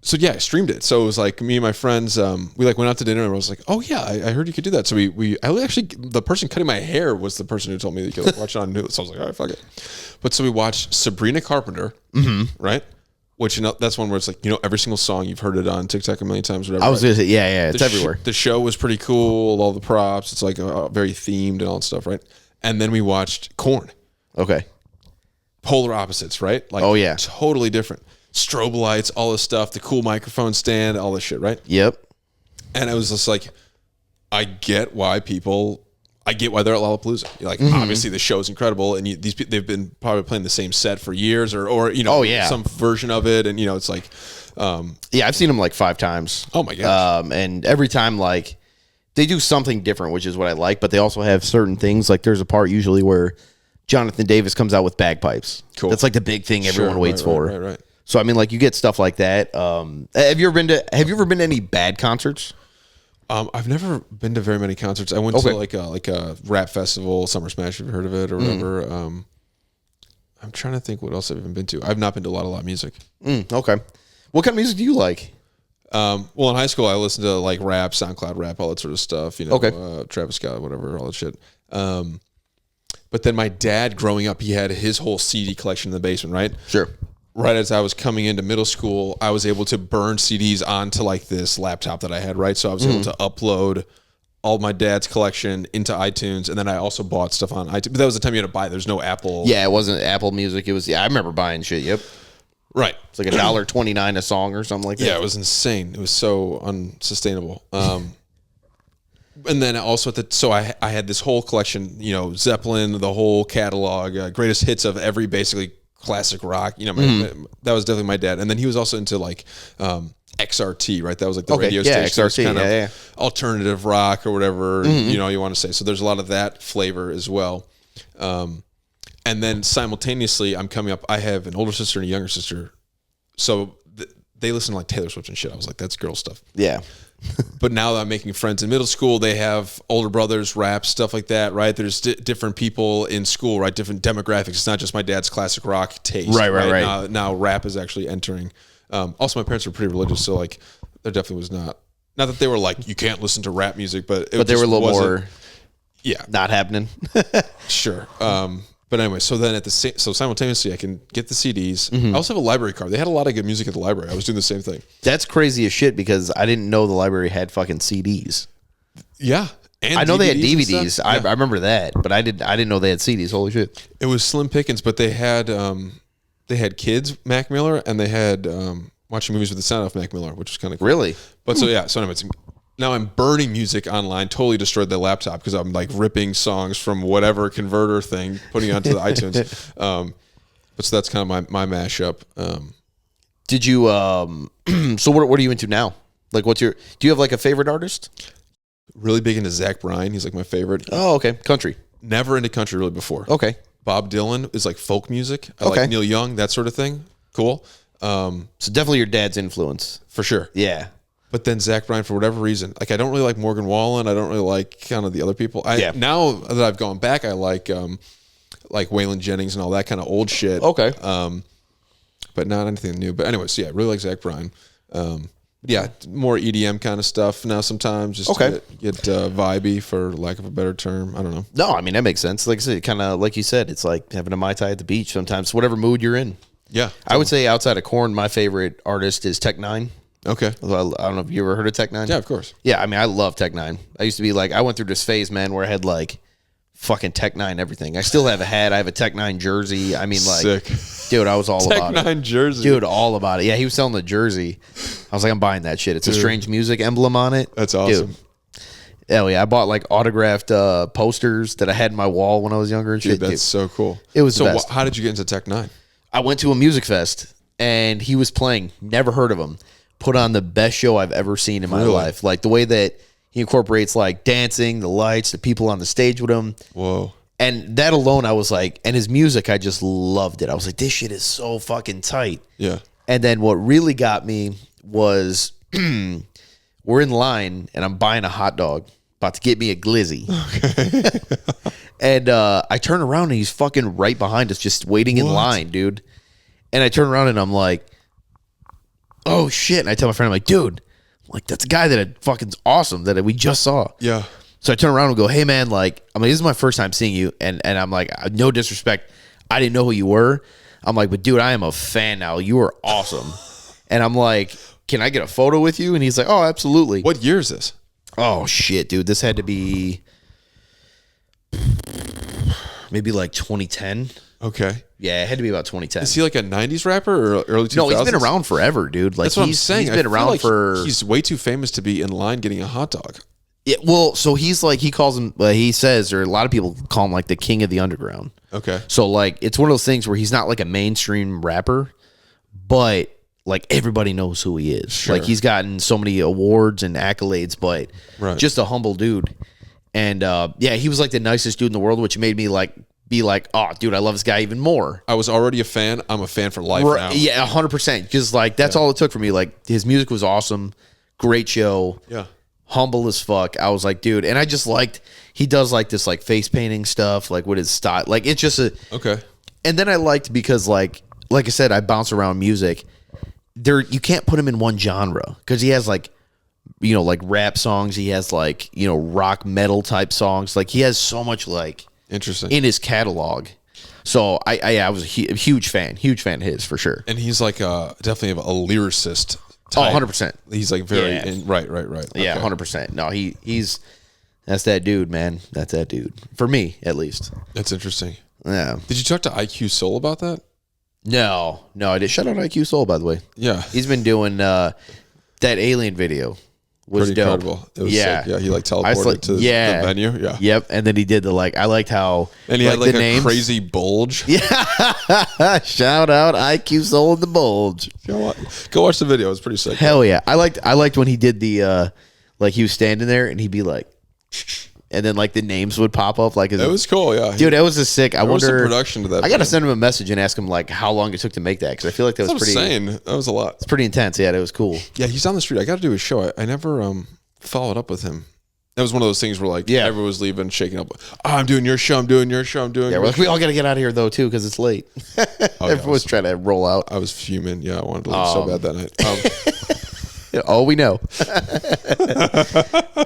So yeah, I streamed it. So it was like me and my friends, we like went out to dinner and I was like, oh yeah, I heard you could do that. So I actually, the person cutting my hair was the person who told me that you could watch it on Hulu. So I was like, all right, fuck it. But so we watched Sabrina Carpenter, right? Which, that's one where it's like, every single song, you've heard it on TikTok a million times, whatever. I was going to say, yeah, it's everywhere. The show was pretty cool, all the props. It's like very themed and all that stuff, right? And then we watched Korn. Okay. Polar opposites, right? Like, oh, yeah. Totally different. Strobe lights, all this stuff, the cool microphone stand, all this shit, right? Yep. And I was just like, I get why they're at Lollapalooza. Like, obviously the show's incredible, and they've been probably playing the same set for years, or some version of it, and it's like, yeah, I've seen them like 5 times. Oh my gosh. And every time like they do something different, which is what I like, but they also have certain things. Like there's a part usually where Jonathan Davis comes out with bagpipes. Cool. That's like the big thing everyone waits for. Right. So I mean, like you get stuff like that. Have you ever been to any bad concerts? I've never been to very many concerts. I went to like a rap festival, Summer Smash. Have you heard of it or whatever? I'm trying to think what else I've even been to. I've not been to a lot of live music. Okay. What kind of music do you like? Well, in high school, I listened to like rap, SoundCloud rap, all that sort of stuff. Travis Scott, whatever, all that shit. But then my dad, growing up, he had his whole CD collection in the basement, right? Sure. Right as I was coming into middle school, I was able to burn CDs onto like this laptop that I had, right? So I was able to upload all my dad's collection into iTunes, and then I also bought stuff on iTunes. But that was the time you had to buy. There's no Apple. Yeah, it wasn't Apple Music. It was. Yeah, I remember buying shit. Yep. Right. It's like $1.29 a song or something like that. Yeah, it was insane. It was so unsustainable. And then also I had this whole collection, Zeppelin, the whole catalog, greatest hits of every basically classic rock. That was definitely my dad. And then he was also into like XRT, right? That was like the radio station. XRT, kind of alternative rock or whatever, you want to say. So there's a lot of that flavor as well. And then simultaneously, I'm coming up. I have an older sister and a younger sister. So they listen to like Taylor Swift and shit. I was like, that's girl stuff. Yeah. But now that I'm making friends in middle school, they have older brothers, rap, stuff like that, right? There's different people in school, right? Different demographics. It's not just my dad's classic rock taste. Right. Now rap is actually entering. Also, my parents were pretty religious, so like there definitely was not that they were like, you can't listen to rap music, but they were a little more not happening. Sure. But anyway, so then simultaneously I can get the CDs. I also have a library card. They had a lot of good music at the library. I was doing the same thing. That's crazy as shit because I didn't know the library had fucking CDs. Yeah. And I know they had DVDs. Yeah. I remember that, but I didn't know they had CDs. Holy shit. It was slim pickings, but they had kids, Mac Miller, and they had watching movies with the sound of Mac Miller, which was kind of cool. Really? But so anyways, now I'm burning music online. Totally destroyed the laptop because I'm like ripping songs from whatever converter thing, putting it onto the iTunes. But so that's kind of my mashup. Did you so what are you into now? Like do you have like a favorite artist? Really big into Zach Bryan. He's like my favorite. Oh, okay. Country. Never into country really before. Okay. Bob Dylan is like folk music. I Okay. like Neil Young, that sort of thing. Cool. So definitely your dad's influence. For sure. Yeah. But then Zach Bryan, for whatever reason, like I don't really like Morgan Wallen. I don't really like kind of the other people. Now that I've gone back, I like Waylon Jennings and all that kind of old shit. Okay. But not anything new. But anyways, yeah, I really like Zach Bryan. Yeah, more EDM kind of stuff now sometimes. Just Okay. to get vibey, for lack of a better term. I don't know. No, I mean that makes sense. Like I said, kind of like you said, it's like having a Mai Tai at the beach sometimes, whatever mood you're in. Yeah. I would say outside of Korn, my favorite artist is Tech Nine. Okay. I don't know if you ever heard of Tech Nine. Yeah, of course. Yeah, I mean, I love Tech Nine. I used to be like, I went through this phase, man, where I had like fucking Tech Nine everything. I still have a hat. I have a Tech Nine jersey. I mean, like, Sick. dude, I was all Tech about it. Nine jersey. Dude, all about it. Yeah, he was selling the jersey. I was like, I'm buying that shit. It's a Strange Music emblem on it. That's awesome. Dude. Hell yeah, I bought like autographed posters that I had in my wall when I was younger and shit. Dude, that's so cool. It was so. the best. How did you get into Tech Nine? I went to a music fest and he was playing. Never heard of him. Put on the best show I've ever seen in my Really? life. Like the way that he incorporates like dancing, the lights, the people on the stage with him. Whoa. And that alone, I was like, and his music, I just loved it. I was like, this shit is so fucking tight. Yeah. And then what really got me was we're in line and I'm buying a hot dog, about to get me a glizzy. Okay. And I turn around and he's fucking right behind us, just waiting in line, dude. And I turn around and I'm like, oh shit. And I tell my friend, I'm like, dude, that's a guy that fucking awesome that we just saw. Yeah. So I turn around and go, hey man, like, I mean, this is my first time seeing you. And I'm like, no disrespect, I didn't know who you were. I'm like, but dude, I am a fan now. You are awesome. And I'm like, can I get a photo with you? And he's like, oh, absolutely. What year is this? Oh shit, dude. This had to be maybe like 2010. Okay. Yeah, it had to be about 2010. Is he like a 90s rapper or early 2000s? No, he's been around forever, dude. Like That's what I'm saying. He's been I feel around like for. He's way too famous to be in line getting a hot dog. Yeah, well, so he's like, he calls him, he says, or a lot of people call him like the king of the underground. Okay. So like, it's one of those things where he's not like a mainstream rapper, but like everybody knows who he is. Sure. Like he's gotten so many awards and accolades, but Right. just a humble dude. And yeah, he was like the nicest dude in the world, which made me like be like, oh, dude, I love this guy even more. I was already a fan. I'm a fan for life now. Yeah, 100%. Because like that's all it took for me. Like his music was awesome, great show. Yeah. Humble as fuck. I was like, dude, and I just liked he does like this like face painting stuff, like with his style. Like it's just a Okay. and then I liked because like I said, I bounce around music. There you can't put him in one genre because he has like like rap songs, he has like rock metal type songs. Like he has so much like Interesting. in his catalog. So I was a huge fan of his for sure. And he's like definitely a lyricist Oh, type. 100%. He's like very Yeah. right. Yeah, Okay. 100%. No, he's that's that dude, man. That's that dude. For me, at least. That's interesting. Yeah. Did you talk to IQ Soul about that? No, I did. Shout out IQ Soul, by the way. Yeah. He's been doing that alien video. Was Pretty dope. incredible. It was Yeah. sick. Yeah, he like I was teleported like- to yeah. the venue. Yeah. Yep, and then he did the I liked how And he had like the a names. crazy bulge. Yeah. Shout out IQ Soul and the Bulge. Go watch the video. It's pretty sick. Hell yeah. I liked when he did the he was standing there and he'd be like and then like the names would pop up like It was cool. Yeah. dude, that was just sick. I there was some wonder production to that. I got to video. send him a message and ask him like how long it took to make that because I feel like that was That's what pretty I'm saying. That was a lot. it's pretty intense. Yeah, that was cool. Yeah, he's on the street. I got to do his show. I never followed up with him. That was one of those things where like everyone was leaving, shaking up. Oh, I'm doing your show. I'm doing your show. I'm doing. Yeah, your we're like, show. we all got to get out of here though too because it's late. Everyone's trying to roll out. I was fuming. Yeah, I wanted to leave so bad that night. Oh, we know.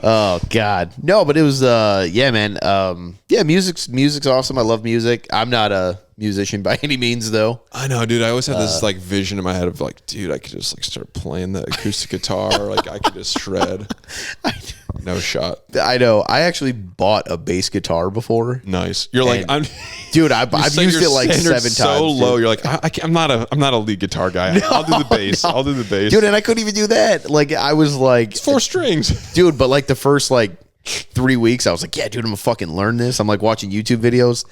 Oh God, no, but it was yeah, man. Yeah, music's awesome. I love music. I'm not a musician by any means, though. I know, dude. I always had this like vision in my head of like, dude, I could just like start playing the acoustic guitar. Like I could just shred. No shot. I know. I actually bought a bass guitar before. Nice. You're like, And- Dude, I've used it like 7 times. So low. Dude. You're like, I'm not a lead guitar guy. I'll do the bass. I'll do the bass. Dude, and I couldn't even do that. Like, I was like, It's 4 strings. dude, but like the first like 3 weeks, I was like, yeah, dude, I'm gonna fucking learn this. I'm like watching YouTube videos.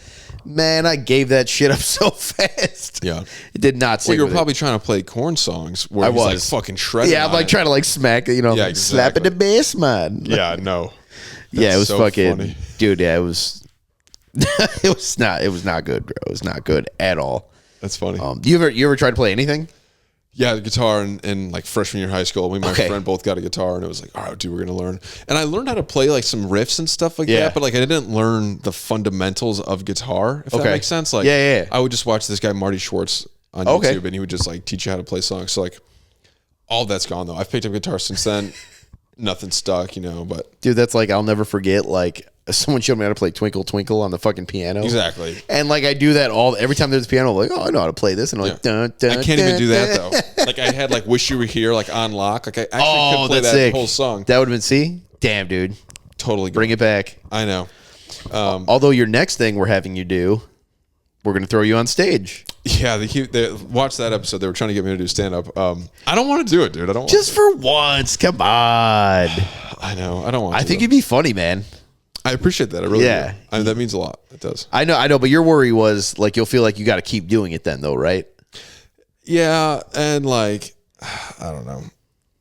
Man, I gave that shit up so fast. Yeah. It did not Well, stick you were with probably trying to play Korn songs where I he's like was. fucking it. shredding. Yeah, I'm like on trying to like smack it, you know, Yeah, slapping the bass, man. it. Yeah, no. Yeah, it was so fucking, funny. dude. Yeah, it was. It was not good, bro. It was not good at all. That's funny. You ever tried to play anything? Yeah, the guitar in like freshman year of high school. Me and my Okay. friend both got a guitar, and it was like, all right, dude, we're gonna learn. And I learned how to play like some riffs and stuff like Yeah. that, but like I didn't learn the fundamentals of guitar. If that Okay. makes sense. Like, Yeah. I would just watch this guy Marty Schwartz on Okay. YouTube, and he would just like teach you how to play songs. So like, all that's gone though. I've picked up guitar since then. Nothing stuck, you know. But Dude, that's like I'll never forget. Like someone showed me how to play Twinkle Twinkle on the fucking piano. exactly. And like I do that every time there's a piano. I'm like, oh, I know how to play this, and I'm like, dun, dun, I can't even dun, do that dun. though. Like I had like "Wish You Were Here" like on lock. Like I actually Oh, could play that's that sick. whole song. That would have been C. Damn, dude, Totally bring it back. I know. Although your next thing we're having you do, we're gonna throw you on stage Yeah, they watched that episode. They were trying to get me to do stand up. I don't want to do it, dude. I don't. just for once. Come on. I know. I don't want. I to, think though. you'd be funny, man. I appreciate that. I really. Yeah. Do. I mean, that means a lot. It does. I know. But your worry was like you'll feel like you got to keep doing it then, though, right? Yeah, and like, I don't know.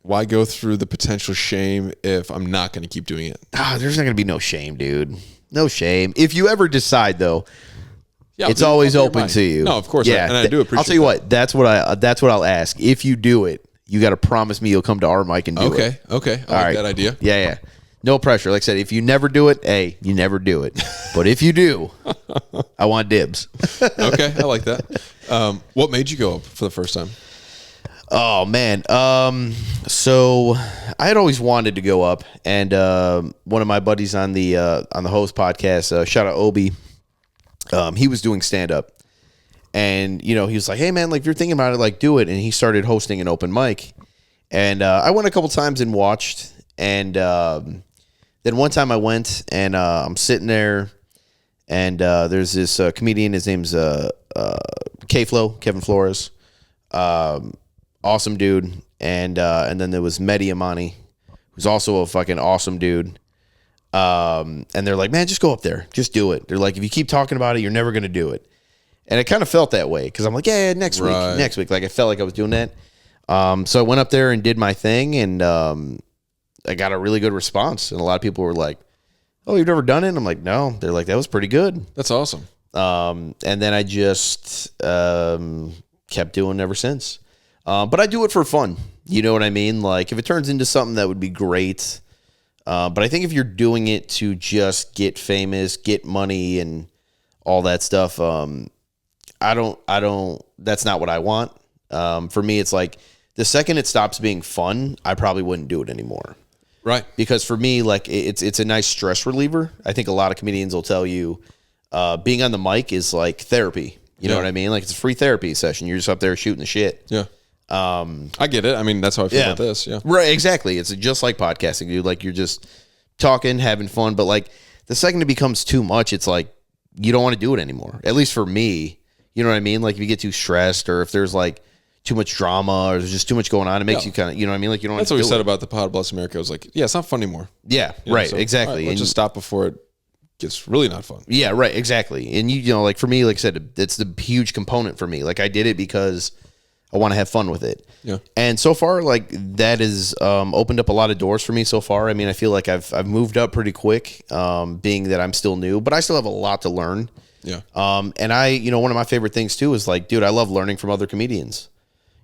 Why go through the potential shame if I'm not going to keep doing it? There's not gonna be no shame, dude. No shame. If you ever decide though, Yeah, it's I'll always do it. open to you. No, of course. Yeah, And I do appreciate. I'll tell you what. That's what I'll ask. If you do it, you got to promise me you'll come to our mic and do it. Okay. Okay. I like that idea. Yeah. No pressure. Like I said, if you never do it, hey, you never do it. But if you do, I want dibs. Okay. I like that. What made you go up for the first time? Oh man. So I had always wanted to go up, and one of my buddies on the host podcast, shout out Obi, he was doing stand up, and he was like, "Hey man, like if you're thinking about it, like do it." And he started hosting an open mic, and I went a couple times and watched, and then one time I went and I'm sitting there, and there's this comedian. His name's K-Flow, Kevin Flores. Awesome dude, and then there was Mehdi Amani, who's also a fucking awesome dude. And they're like, man, just go up there, just do it. They're like, if you keep talking about it, you're never gonna do it. And it kind of felt that way because I'm like, yeah, next week. Like I felt like I was doing that. So I went up there and did my thing, and I got a really good response. And a lot of people were like, oh, you've never done it? And I'm like, no. They're like, that was pretty good. That's awesome. And then I just kept doing it ever since. But I do it for fun. You know what I mean? Like if it turns into something that would be great. But I think if you're doing it to just get famous, get money and all that stuff, I don't, that's not what I want. For me, it's like the second it stops being fun, I probably wouldn't do it anymore. Right. Because for me, like it's a nice stress reliever. I think a lot of comedians will tell you, being on the mic is like therapy. You know what I mean? Like it's a free therapy session. You're just up there shooting the shit. Yeah. I get it. I mean, that's how I feel about this. Yeah. Right. Exactly. It's just like podcasting, dude. Like you're just talking, having fun. But like the second it becomes too much, it's like you don't want to do it anymore. At least for me, you know what I mean? Like if you get too stressed or if there's like too much drama or there's just too much going on, it makes you kind of, you know what I mean? Like you don't That's want what to we do said it. about the Pod Bless America. I was like, yeah, it's not fun anymore. Yeah. You know, right. so, Exactly. all right, And let's just stop before it gets really not fun. yeah. Right. Exactly. And you know, like for me, like I said, it's the huge component for me. Like I did it because I want to have fun with it. Yeah. And so far, like that has opened up a lot of doors for me so far. I mean, I feel like I've moved up pretty quick, being that I'm still new, but I still have a lot to learn. Yeah. And one of my favorite things too is like, dude, I love learning from other comedians.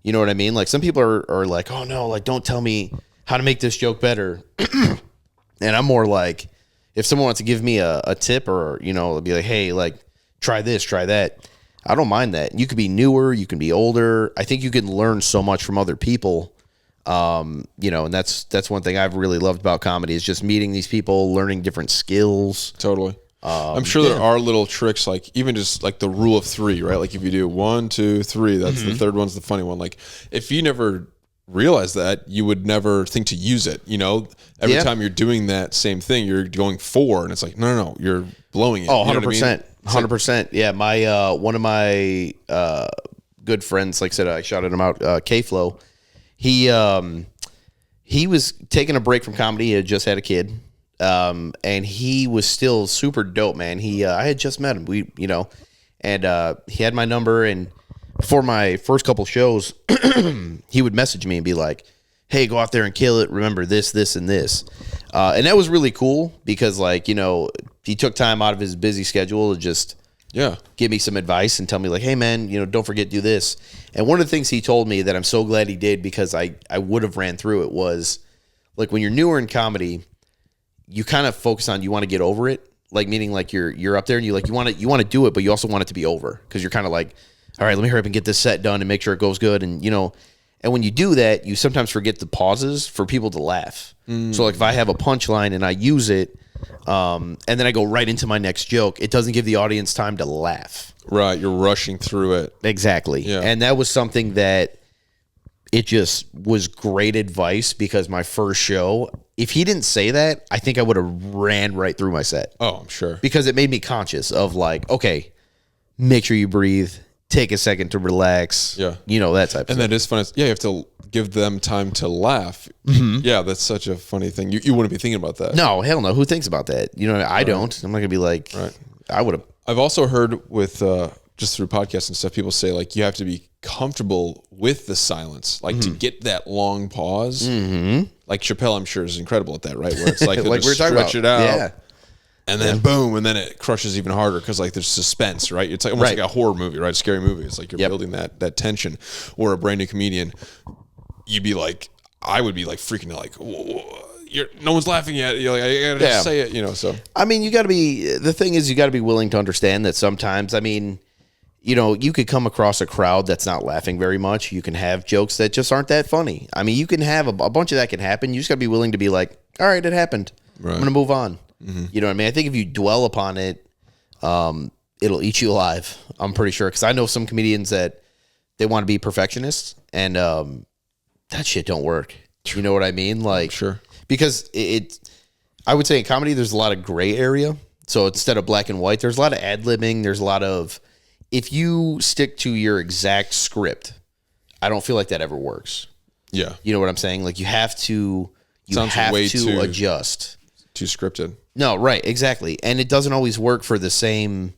You know what I mean? Like some people are like, oh no, like don't tell me how to make this joke better. And I'm more like, if someone wants to give me a tip or, be like, hey, like try this, try that. I don't mind that. You could be newer, you can be older. I think you can learn so much from other people. And that's one thing I've really loved about comedy is just meeting these people, learning different skills. Totally. I'm sure there are little tricks, like even just like the rule of 3, right? Like if you do 1, 2, 3, that's the third one's the funny one. Like if you never realize that, you would never think to use it. You know, every Yeah. time you're doing that same thing, you're going 4, and it's like, no, you're blowing it. Oh, You know what I mean? 100%. 100%. Yeah, my one of my good friends, like I said, I shouted him out, K-Flow. He was taking a break from comedy. He had just had a kid. And he was still super dope, man. I had just met him. And he had my number, and for my first couple shows, he would message me and be like, "Hey, go out there and kill it. Remember this, this, and this." And that was really cool because, like, he took time out of his busy schedule to just give me some advice and tell me, like, "Hey, man, don't forget to do this." And one of the things he told me that I'm so glad he did, because I would have ran through it, was like, when you're newer in comedy, you kind of focus on, you want to get over it, like, meaning like you're up there and you want to do it, but you also want it to be over, because you're kind of like, all right, let me hurry up and get this set done and make sure it goes good. And and when you do that, you sometimes forget the pauses for people to laugh. So like, if I have a punchline and I use it, and then I go right into my next joke, it doesn't give the audience time to laugh. Right, you're rushing through it. Exactly. Yeah. And that was something that it just was great advice, because my first show, if he didn't say that, I think I would have ran right through my set. Oh, I'm sure. Because it made me conscious of, like, okay, make sure you breathe, take a second to relax. Yeah. That type of And stuff. that is fun. You have to give them time to laugh. Yeah, that's such a funny thing. You wouldn't be thinking about that. No, hell no. Who thinks about that? I don't. I'm not going to be like, I would have. I've also heard with just through podcasts and stuff, people say, like, you have to be comfortable with the silence, like to get that long pause. Like Chappelle, I'm sure, is incredible at that, right? Where it's like, Like we were talking stretch about. it out. Yeah. And then boom, and then it crushes even harder because, like, there's suspense, right? It's like almost Right. like a horror movie, right? A scary movie. It's like you're Yep. building that tension. Or a brand new comedian, you'd be like, I would be like freaking like, whoa, no one's laughing yet. You're like, I gotta Yeah. just say it, So I mean, the thing is, you got to be willing to understand that sometimes, I mean, you could come across a crowd that's not laughing very much. You can have jokes that just aren't that funny. I mean, you can have a bunch of that can happen. You just got to be willing to be like, all right, it happened. Right. I'm going to move on. You know what I mean? I think if you dwell upon it, it'll eat you alive. I'm pretty sure. Because I know some comedians that they want to be perfectionists, and that shit don't work. You know what I mean? Like, sure. Because I would say in comedy, there's a lot of gray area. So instead of black and white, there's a lot of ad-libbing. There's a lot of, if you stick to your exact script, I don't feel like that ever works. Yeah. You know what I'm saying? Like, you have to Sounds way too- adjust. Too scripted. No, right, exactly. And it doesn't always work for the same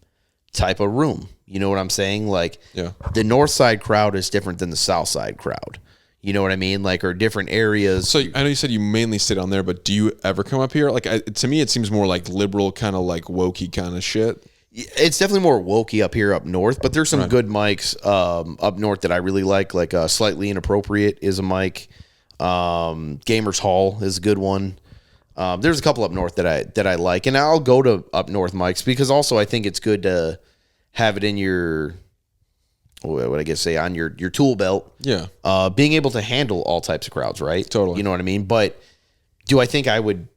type of room. You know what I'm saying? Like, Yeah. the north side crowd is different than the south side crowd. You know what I mean? Like, or different areas. So I know you said you mainly stay down there, but do you ever come up here? Like, to me, it seems more like liberal, kind of like wokey kind of shit. It's definitely more wokey up here up north, but there's some good mics up north that I really like Slightly Inappropriate is a mic. Gamers Hall is a good one. There's a couple up north that I like, and I'll go to up north mics because also I think it's good to have it in your, what I guess say, on your tool belt. Yeah. Being able to handle all types of crowds, right? Totally. You know what I mean? But do I think I would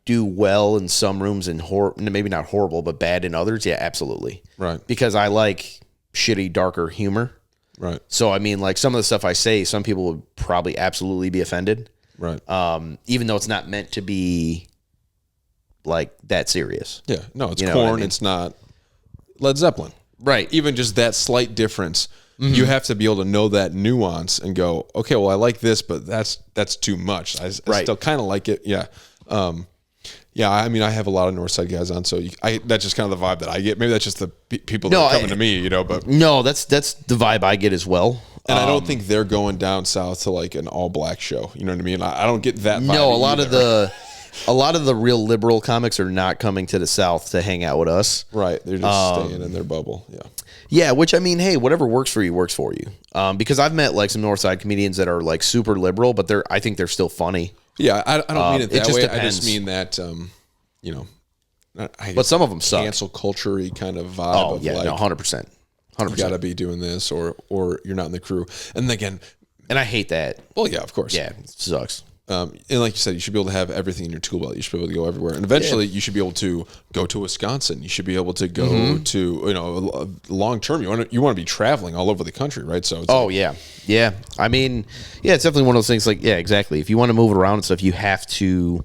do well in some rooms and maybe not horrible, but bad in others? Yeah, absolutely. Right. Because I like shitty, darker humor. Right. So, I mean, like, some of the stuff I say, some people would probably absolutely be offended. Right. Even though it's not meant to be like that serious. Yeah. No, it's You know what I Korn. mean? It's not Led Zeppelin. Right. Even just that slight difference, you have to be able to know that nuance and go, okay, well, I like this, but that's too much. I Right. still kind of like it. Yeah. Yeah. I mean, I have a lot of Northside guys on, so that's just kind of the vibe that I get. Maybe that's just the people that No, are coming to me, but. No, that's the vibe I get as well. And I don't think they're going down south to like an all black show. You know what I mean? I don't get that vibe. No, either. a lot of the real liberal comics are not coming to the South to hang out with us. Right. They're just staying in their bubble. Yeah. Yeah, which, I mean, hey, whatever works for you works for you. Because I've met like some Northside comedians that are like super liberal, but I think they're still funny. Yeah. I don't mean it that just way. I depends. just mean that, But some of them suck. cancel culture-y kind of vibe Oh, of yeah, like, no, 100%. 100%. you got to be doing this or you're not in the crew. And again, And I hate that. well, yeah, of course. Yeah, it sucks. And like you said, you should be able to have everything in your tool belt. You should be able to go everywhere, and eventually, you should be able to go to Wisconsin. You should be able to go to long term. You want to be traveling all over the country, right? So, yeah. I mean, it's definitely one of those things. Like, yeah, exactly. If you want to move around and stuff, you have to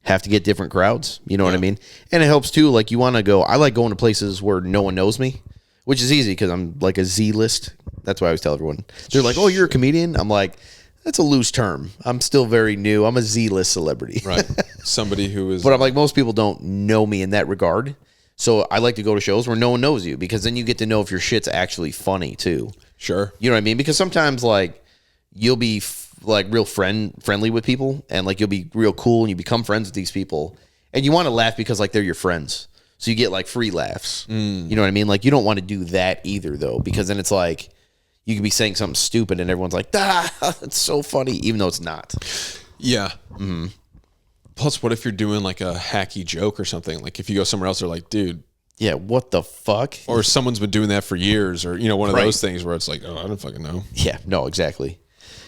get different crowds. You know what I mean? And it helps too. Like, you want to go. I like going to places where no one knows me, which is easy because I'm like a Z list. That's why I always tell everyone. They're like, "Oh, you're a comedian." I'm like, that's a loose term. I'm still very new. I'm a Z-list celebrity. right, somebody who is. But I'm like, most people don't know me in that regard. So I like to go to shows where no one knows you, because then you get to know if your shit's actually funny too. Sure. You know what I mean? Because sometimes like you'll be like real friendly with people, and like you'll be real cool and you become friends with these people, and you want to laugh because like they're your friends. So you get like free laughs. You know what I mean? Like, you don't want to do that either though, because then it's like, you could be saying something stupid and everyone's like, that's so funny, even though it's not. Yeah. Mm-hmm. Plus, what if you're doing like a hacky joke or something? Like, if you go somewhere else, they're like, dude. Yeah, what the fuck? Or someone's been doing that for years, or, one of those things where it's like, oh, I don't fucking know. Yeah, no, exactly.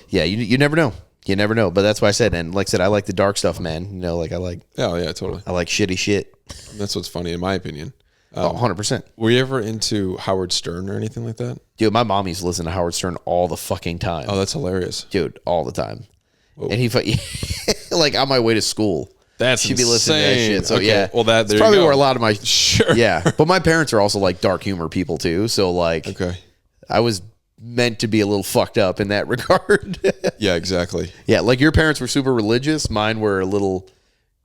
Yeah, you never know. You never know. But that's why I said, and like I said, I like the dark stuff, man. Like, Oh, yeah, totally. I like shitty shit. That's what's funny, in my opinion. 100%. Were you ever into Howard Stern or anything like that? Dude, my mom used to listen to Howard Stern all the fucking time. Oh, that's hilarious. Dude, all the time. Whoa. And he, like, on my way to school. She'd be listening to that shit. So, yeah. Well, that's probably where a lot of my. Sure. Yeah. But my parents are also, like, dark humor people, too. So, like, I was meant to be a little fucked up in that regard. Yeah, exactly. Yeah. Like, your parents were super religious. Mine were a little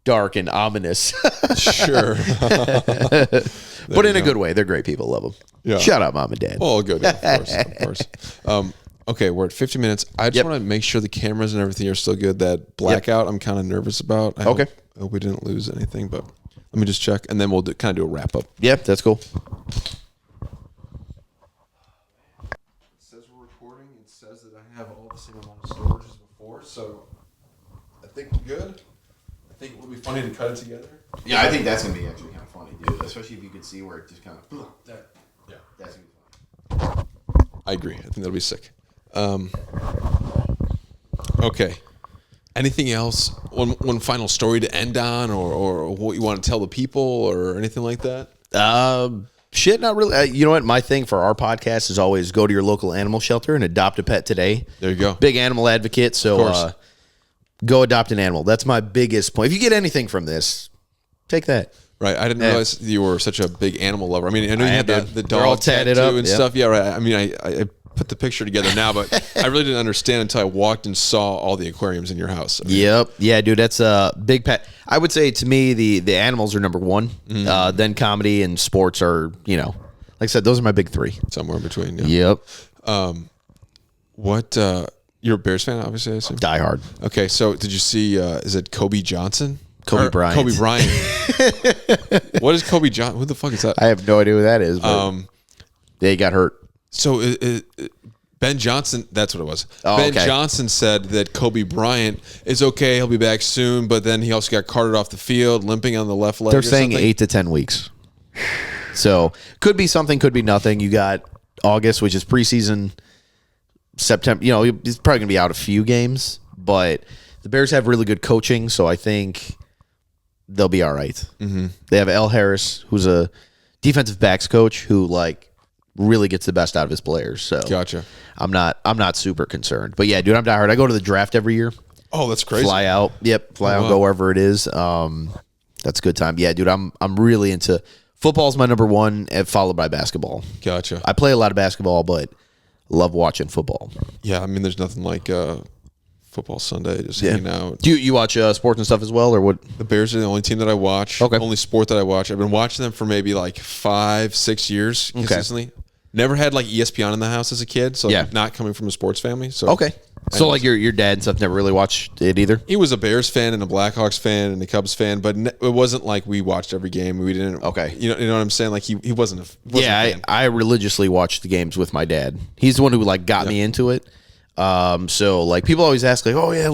dark and ominous. Sure. But in a good way. They're great people. Love them. Yeah. Shout out mom and dad. Oh, good. Of course. Okay, we're at 50 minutes. I just want to make sure the cameras and everything are still good. That blackout, I'm kind of nervous about. I hope we didn't lose anything, but let me just check, and then we'll kind of do a wrap up. Yep, that's cool. It says we're recording. It says that I have all the same amount of storage as before, so I think we're good. I think it will be funny to cut it together. Yeah, I think that's going to be actually kind of funny, dude. Especially if you could see where it just kind of... Yeah. That's going to be funny. I agree. I think that'll be sick. Okay. Anything else? One final story to end on, or what you want to tell the people, or anything like that? Shit, not really. You know what? My thing for our podcast is always go to your local animal shelter and adopt a pet today. There you go. Big animal advocate, so go adopt an animal. That's my biggest point. If you get anything from this, take that. Right. I didn't realize you were such a big animal lover. I mean, I know you had the dog all tatted tattoo up and stuff. Yeah, right. I mean, I put the picture together now, but I really didn't understand until I walked and saw all the aquariums in your house. I mean, yep. Yeah, dude, that's a big pet. I would say to me, the animals are number one. Then comedy and sports are, like I said, those are my big three. Somewhere in between. Yeah. Yep. You're a Bears fan, obviously, I assume? Die hard. Okay, so did you see, is it Kobe Johnson? Kobe Bryant. Kobe Bryant. What is Kobe Johnson? Who the fuck is that? I have no idea who that is. But he got hurt. So Ben Johnson, that's what it was. Oh, Ben Johnson said that Kobe Bryant is okay. He'll be back soon, but then he also got carted off the field, limping on the left leg. They're saying 8 to 10 weeks. So could be something, could be nothing. You got August, which is preseason. September, he's probably going to be out a few games, but the Bears have really good coaching, so I think they'll be all right. Mm-hmm. They have Al Harris, who's a defensive backs coach who really gets the best out of his players. So gotcha. I'm not super concerned, but yeah, dude, I'm diehard. I go to the draft every year. Oh, that's crazy. Fly out, go wherever it is. That's a good time. Yeah, dude, I'm really into football's my number one, followed by basketball. Gotcha. I play a lot of basketball, but love watching football. Yeah, I mean, there's nothing like football Sunday, just hanging out. Do you watch sports and stuff as well, or what? The Bears are the only team that I watch. Okay. Only sport that I watch. I've been watching them for maybe 5-6 years consistently. Never had ESPN in the house as a kid, so not coming from a sports family. So okay. So your dad and stuff never really watched it either? He was a Bears fan and a Blackhawks fan and a Cubs fan, but it wasn't like we watched every game. We didn't. Okay. You know what I'm saying? He wasn't a fan. I religiously watched the games with my dad. He's the one who got me into it. So people always ask oh yeah,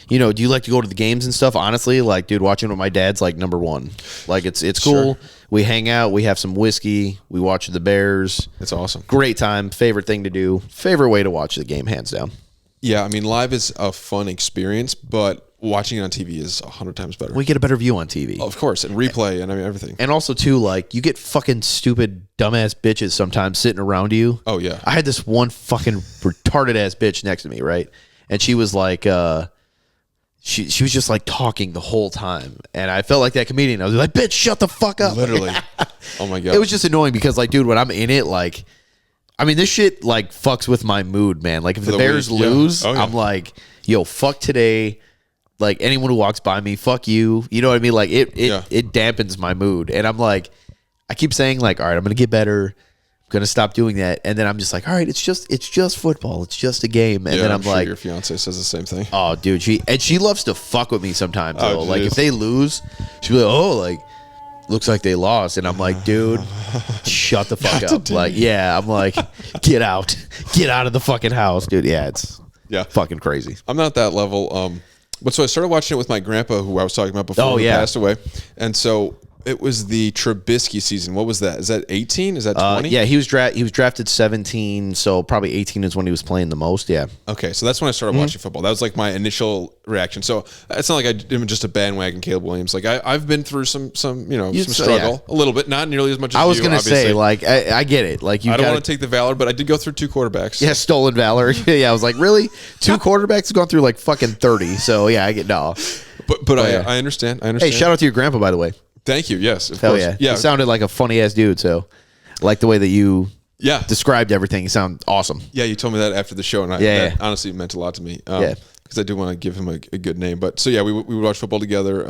do you like to go to the games and stuff? Honestly, dude, watching with my dad's number one. It's cool. Sure. We hang out, we have some whiskey, we watch the Bears. It's awesome. Great time. Favorite thing to do. Favorite way to watch the game, hands down. Yeah, I mean, live is a fun experience, but watching it on TV is 100 times better. We get a better view on TV. Of course, and replay and I mean everything. And also too, like you get fucking stupid dumbass bitches sometimes sitting around you. Oh yeah. I had this one fucking retarded ass bitch next to me, right? And she was like, she was just like talking the whole time, and I felt like that comedian. I was like, bitch, shut the fuck up. Literally. Oh my god. It was just annoying because, like, dude, when I'm in it, like, I mean, this shit like fucks with my mood, man. Like, if the Bears week, yeah. lose, Oh, yeah. I'm like, yo, fuck today. Like, anyone who walks by me, fuck you. You know what I mean? Like, it dampens my mood, and I'm like, I keep saying like, all right, I'm gonna get better. I'm gonna stop doing that, and then I'm just like, all right, it's just football. It's just a game, and then I'm sure like, your fiance says the same thing. oh, dude, she loves to fuck with me sometimes. Oh, Though. Like, jeez. if they lose, she'll be like, oh, like. Looks like they lost, and I'm like, dude, shut the fuck up. Like, yeah, I'm like, get out of the fucking house, dude. Yeah, it's fucking crazy. I'm not that level. But so I started watching it with my grandpa, who I was talking about before, Oh, who yeah. passed away, and so it was the Trubisky season. What was that? Is that 18? Is that 20? Yeah, he was drafted 17, so probably 18 is when he was playing the most. Yeah. Okay, so that's when I started watching football. That was like my initial reaction. So it's not like I'm just a bandwagon Caleb Williams. Like I've been through some some struggle a little bit, not nearly as much as I was you, gonna obviously. say, like, I get it. Like, I don't want to take the valor, but I did go through 2 quarterbacks. Yeah, stolen valor. Yeah, I was like, really? 2 quarterbacks have gone through like fucking 30. So yeah, I get no. But yeah. I understand. Hey, shout out to your grandpa, by the way. Thank you. Yes, of Hell course. yeah. Yeah. You sounded like a funny ass dude. So, like the way that you Yeah. described everything, you sound awesome. Yeah, you told me that after the show, and that honestly meant a lot to me. Yeah. Because I do want to give him a good name. But so yeah, we would watch football together,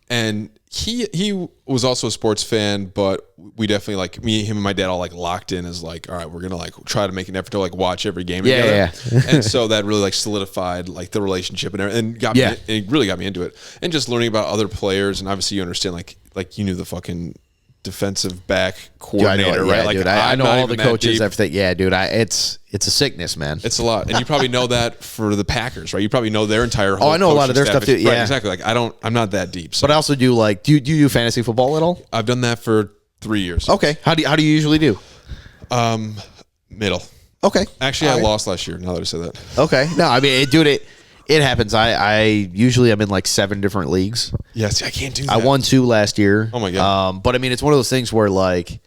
and he was also a sports fan, but we definitely like him and my dad all like locked in as like, all right, we're gonna like try to make an effort to like watch every game together. Yeah. And so that really like solidified like the relationship and got me. It really got me into it, and just learning about other players, and obviously you understand like you knew the fucking defensive back coordinator, right? Like dude, I know all the coaches, deep. everything. Yeah, dude, it's a sickness, man. It's a lot, and you probably know that for the Packers, right? You probably know their entire. Whole I know a lot of their coaching stuff too. Right, Yeah, exactly. Like I'm not that deep, so but I also do like. Do you do fantasy football at all? I've done that for 3 years. Okay, how do you usually do? Middle. Okay, Actually, All I right. lost last year. Now that I said that, Okay, no, I mean, it happens. I usually I'm in like 7 different leagues. yes, I can't do that. I won 2 last year. Oh my God. But I mean, it's one of those things where like,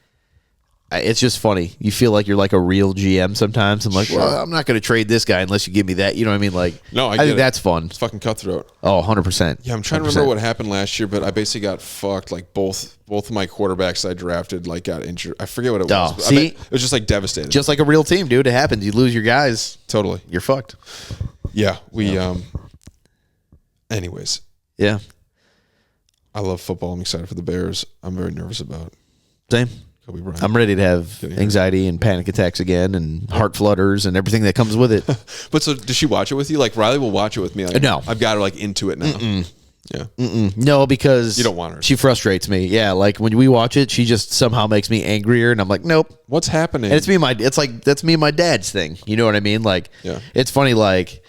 it's just funny. You feel like you're like a real GM sometimes. I'm like, Sure. well, I'm not going to trade this guy unless you give me that. You know what I mean? Like, No, I think get it. that's fun. It's fucking cutthroat. Oh, 100%. Yeah, I'm trying to remember what happened last year, but I basically got fucked. Like both of my quarterbacks I drafted like got injured. I forget what it was. But see? it was just like devastating. Just like a real team, dude. It happens. You lose your guys, Totally. you're fucked. Yeah, we. Anyways, Yeah. I love football. I'm excited for the Bears. I'm very nervous about Same. Kobe Bryant. I'm ready to have anxiety and panic attacks again and heart flutters and everything that comes with it. But so, does she watch it with you? Like Riley will watch it with me. Like, No. I've got her like into it now. Yeah. No, because You don't want her. She frustrates me. Yeah, like when we watch it, she just somehow makes me angrier, and I'm like, nope. What's happening? And that's me and my dad's thing. You know what I mean? Like, Yeah. it's funny. Like,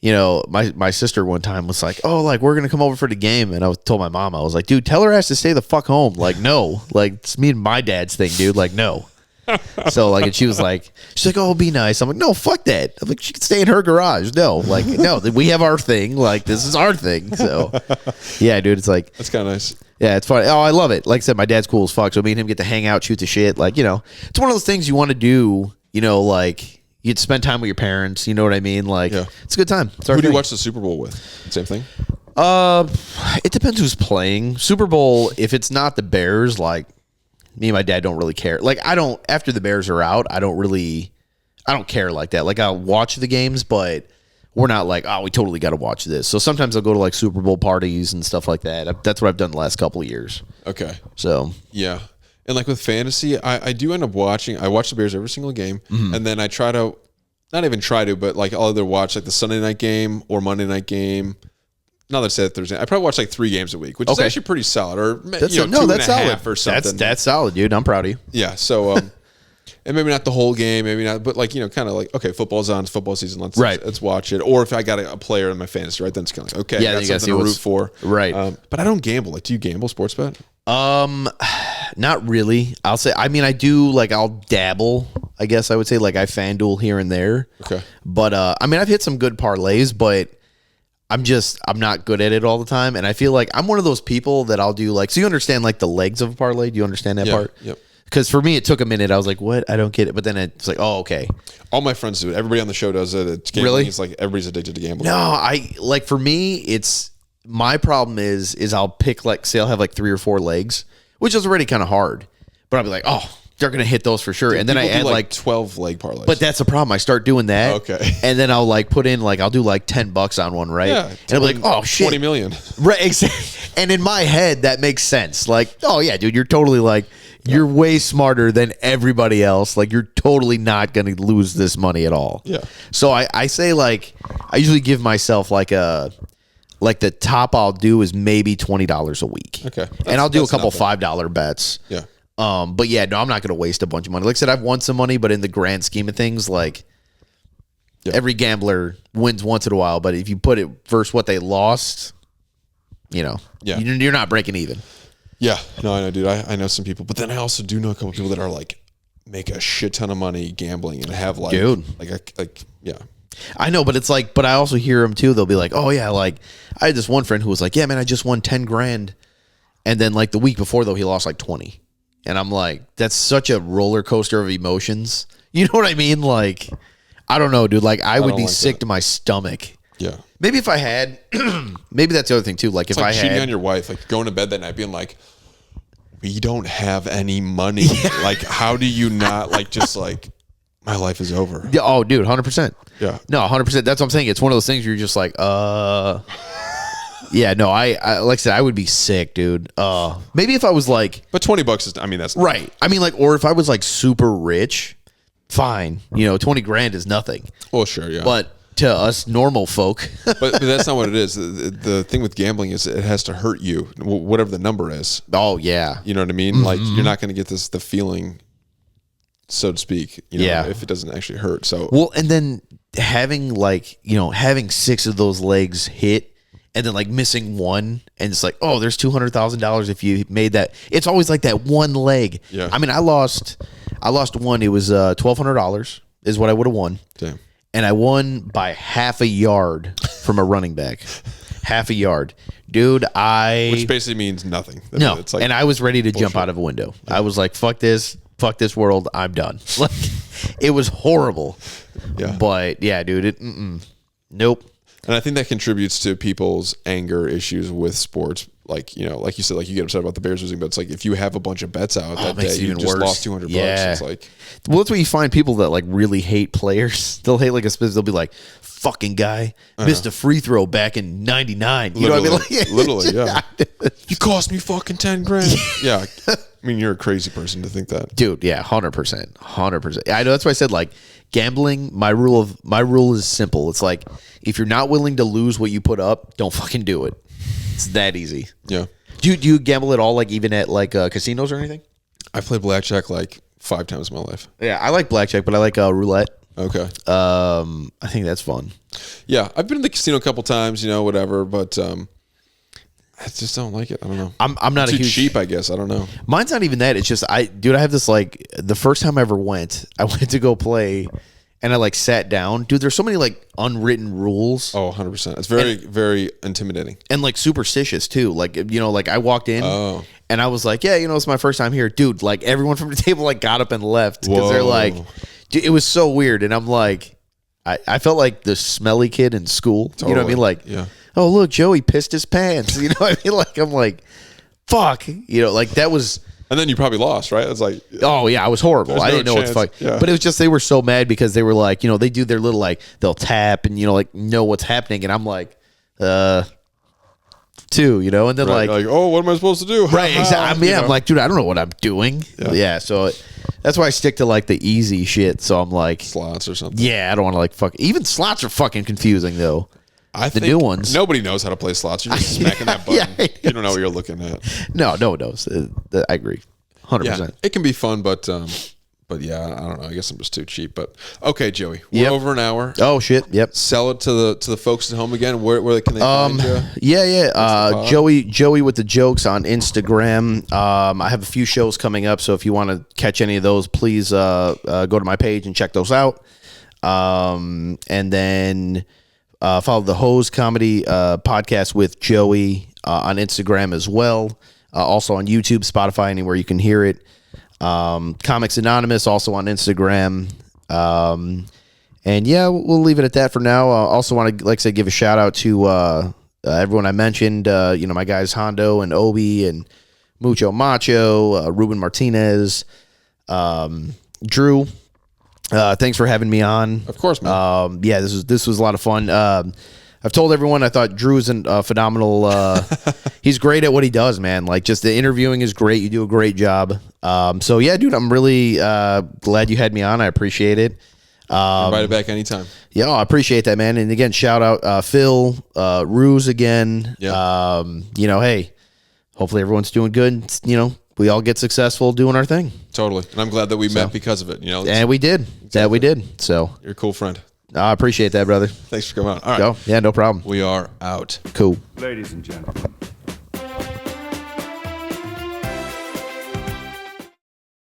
you know, my sister one time was like, oh, like we're gonna come over for the game, and I told my mom, I was like, dude, tell her ass to stay the fuck home. Like, no, like it's me and my dad's thing, dude. Like, no. So like, and she's like, oh, be nice. I'm like, no, fuck that. I'm like, she can stay in her garage. No, like, no, we have our thing. Like, this is our thing. So, yeah, dude, it's like, That's kind of nice. yeah, it's funny. Oh, I love it. Like I said, my dad's cool as fuck. So me and him get to hang out, shoot the shit. Like, you know, it's one of those things you want to do. You know, like you'd spend time with your parents. You know what I mean? Like, Yeah. it's a good time. It's our Who do you thing. watch the Super Bowl with? Same thing. It depends who's playing. Super Bowl, if it's not the Bears, like me and my dad don't really care. Like I don't, after the Bears are out, I don't care like that. Like I'll watch the games, but we're not like, oh, we totally got to watch this. So sometimes I'll go to like Super Bowl parties and stuff like that. That's what I've done the last couple of years. Okay. So Yeah. And like with fantasy, I do end up watching. I watch the Bears every single game, Mm-hmm. and then I try to, not even try to, but like I'll either watch like the Sunday night game or Monday night game. Not that I said Thursday. I probably watch like 3 games a week, which is Okay. actually pretty solid. Or that's you know, two that's and a solid. half or something. That's solid, dude. I'm proud of you. Yeah. So, and maybe not the whole game, maybe not, but like, you know, kind of like, okay, football's on, it's football season. Let's watch it. Or if I got a player in my fantasy, right, then it's kind of like, okay, Yeah, I then got you gotta something to see root for. right. But I don't gamble. Like, do you gamble sports bet? No, Not really. I'll say, I mean, I do, like, I'll dabble, I guess I would say. Like, I FanDuel here and there. Okay. But, I mean, I've hit some good parlays, but I'm not good at it all the time. And I feel like I'm one of those people that I'll do, like, so you understand, like, the legs of a parlay? Do you understand that part? Yep. Because for me, it took a minute. I was like, what? I don't get it. But then it's like, oh, okay. All my friends do it. Everybody on the show does it. It's gambling. Really? It's like everybody's addicted to gambling. No, like, for me, it's, my problem is I'll pick, like, say I'll have like 3 or 4 legs, which is already kind of hard. But I'll be like, oh, they're going to hit those for sure. And then I add like 12 leg parlays. But that's the problem. I start doing that. Okay. And then I'll like put in, like, I'll do like $10 on one, right? Yeah. And I'll be like, oh, shit. 20 million. Right. Exactly. And in my head, that makes sense. Like, oh, yeah, dude, you're totally like, you're way smarter than everybody else. Like, you're totally not going to lose this money at all. Yeah. So I say, like, I usually give myself like the top I'll do is maybe $20 a week. Okay. And I'll do a That's couple not bad. $5 bets. Yeah. But yeah, no, I'm not going to waste a bunch of money. Like I said, I've won some money, but in the grand scheme of things, like, every gambler wins once in a while. But if you put it versus what they lost, Yeah. you're not breaking even. Yeah. No, I know, dude. I know some people, but then I also do know a couple people that are like make a shit ton of money gambling and have like, Dude. Yeah. I know, but it's like, but I also hear them too. They'll be like, oh yeah, like I had this one friend who was like, yeah, man, I just won 10 grand. And then like the week before though, he lost like 20. And I'm like, that's such a roller coaster of emotions. You know what I mean? Like, I don't know, dude. Like I would be like sick that. to my stomach. Yeah. Maybe if I had, maybe that's the other thing too. Like if It's like I cheating had, on your wife, like going to bed that night being like, we don't have any money. Like, how do you not like just like my life is over? yeah, oh, dude, 100%. Yeah. No, 100%. That's what I'm saying. It's one of those things where you're just like, yeah, no, I like I said, I would be sick, dude. Maybe if I was like, But $20 is, I mean, that's right. I mean, like, or if I was like super rich, fine. 20 grand is nothing. Well, sure, yeah. But to us normal folk, but that's not what it is. The thing with gambling is it has to hurt you, whatever the number is. oh yeah, You know what I mean? Like you're not going to get the feeling, so to speak. Yeah. If it doesn't actually hurt. So well, and then having like having 6 of those legs hit, and then like missing one, and it's like, oh, there's $200,000 if you made that. It's always like that one leg. Yeah. I mean, I lost one. It was $1,200 is what I would have won. damn. And I won by half a yard from a running back. Half a yard. Dude, Which basically means nothing. No, It's like, and I was ready to jump out of a window. I was like, fuck this world, I'm done. Like, it was horrible. Yeah. But, yeah, dude, nope. and I think that contributes to people's anger issues with sports. Like, like you said, like you get upset about the Bears losing, but it's like if you have a bunch of bets out that it makes day, it you even just worse. lost $200. Yeah. It's like, Well, that's where you find people that, like, really hate players. They'll hate, like, they'll be like, fucking guy missed a free throw back in 99. You know what I mean? Like, literally, yeah. You cost me fucking 10 grand. Yeah. I mean, you're a crazy person to think that. Dude, yeah, 100%. 100%. I know, that's why I said, like, gambling, my rule is simple. It's like, if you're not willing to lose what you put up, don't fucking do it. It's that easy. Yeah. Do you gamble at all, like, even at, like, casinos or anything? I played blackjack like 5 times in my life. Yeah, I like blackjack, but I like roulette. Okay. I think that's fun. Yeah. I've been to the casino a couple times, whatever, but I just don't like it. I don't know. I'm not Too a huge cheap, I guess. I don't know. Mine's not even that. It's just I have this, like, the first time I ever went, I went to go play, and I like sat down. Dude, there's so many like unwritten rules. Oh, 100%. It's very, very intimidating. And like superstitious too. Like, like I walked in Oh. and I was like, yeah, it's my first time here. Dude, like everyone from the table like got up and left because they're Whoa. like, dude, it was so weird. And I'm like, I felt like the smelly kid in school. You know what I mean? Totally. Like, Yeah. oh, look, Joey pissed his pants. You know what I mean? Like, I'm like, fuck. Like that was. And then you probably lost, right? It's like, Oh yeah, I was horrible. There's I no didn't know what the chance. fuck. Yeah. But it was just they were so mad because they were like, they do their little like they'll tap and like know what's happening, and I'm like, 2, and then right, like oh, what am I supposed to do? right, exactly. I'm like, dude, I don't know what I'm doing. Yeah. Yeah, so that's why I stick to like the easy shit. So I'm like, Slots or something. yeah, I don't want to like fuck. Even slots are fucking confusing though. I The think new ones. Nobody knows how to play slots. You're just smacking that button. Yeah, You don't know what you're looking at. No one knows. I agree, 100%. Yeah, it can be fun, but yeah, I don't know. I guess I'm just too cheap. But okay, Joey, we're Yep. over an hour. Oh shit. Yep. Sell it to the folks at home again. Where can they find you? Yeah. Joey with the jokes on Instagram. I have a few shows coming up, so if you want to catch any of those, please go to my page and check those out. And then follow the Hose Comedy podcast with Joey on Instagram as well. Also on YouTube, Spotify, anywhere you can hear it. Comics Anonymous also on Instagram. And yeah, we'll leave it at that for now. Also want to, like I said, give a shout out to everyone I mentioned. My guys Hondo and Obi and Mucho Macho, Ruben Martinez, Drew. Thanks for having me on. Of course, man. Yeah, this was a lot of fun. I've told everyone I thought Drew's a phenomenal. He's great at what he does, man. Like, just the interviewing is great. You do a great job. So yeah, dude, I'm really glad you had me on. I appreciate it. Invite it back anytime. Yeah, I appreciate that, man. And again, shout out Phil, Ruse again. Yeah. Hey, hopefully everyone's doing good. We all get successful doing our thing. Totally. And I'm glad that we met because of it. And we did. Exactly. That we did. So you're a cool friend. I appreciate that, brother. Thanks for coming on. All right. Yeah, no problem. We are out. Cool. Ladies and gentlemen.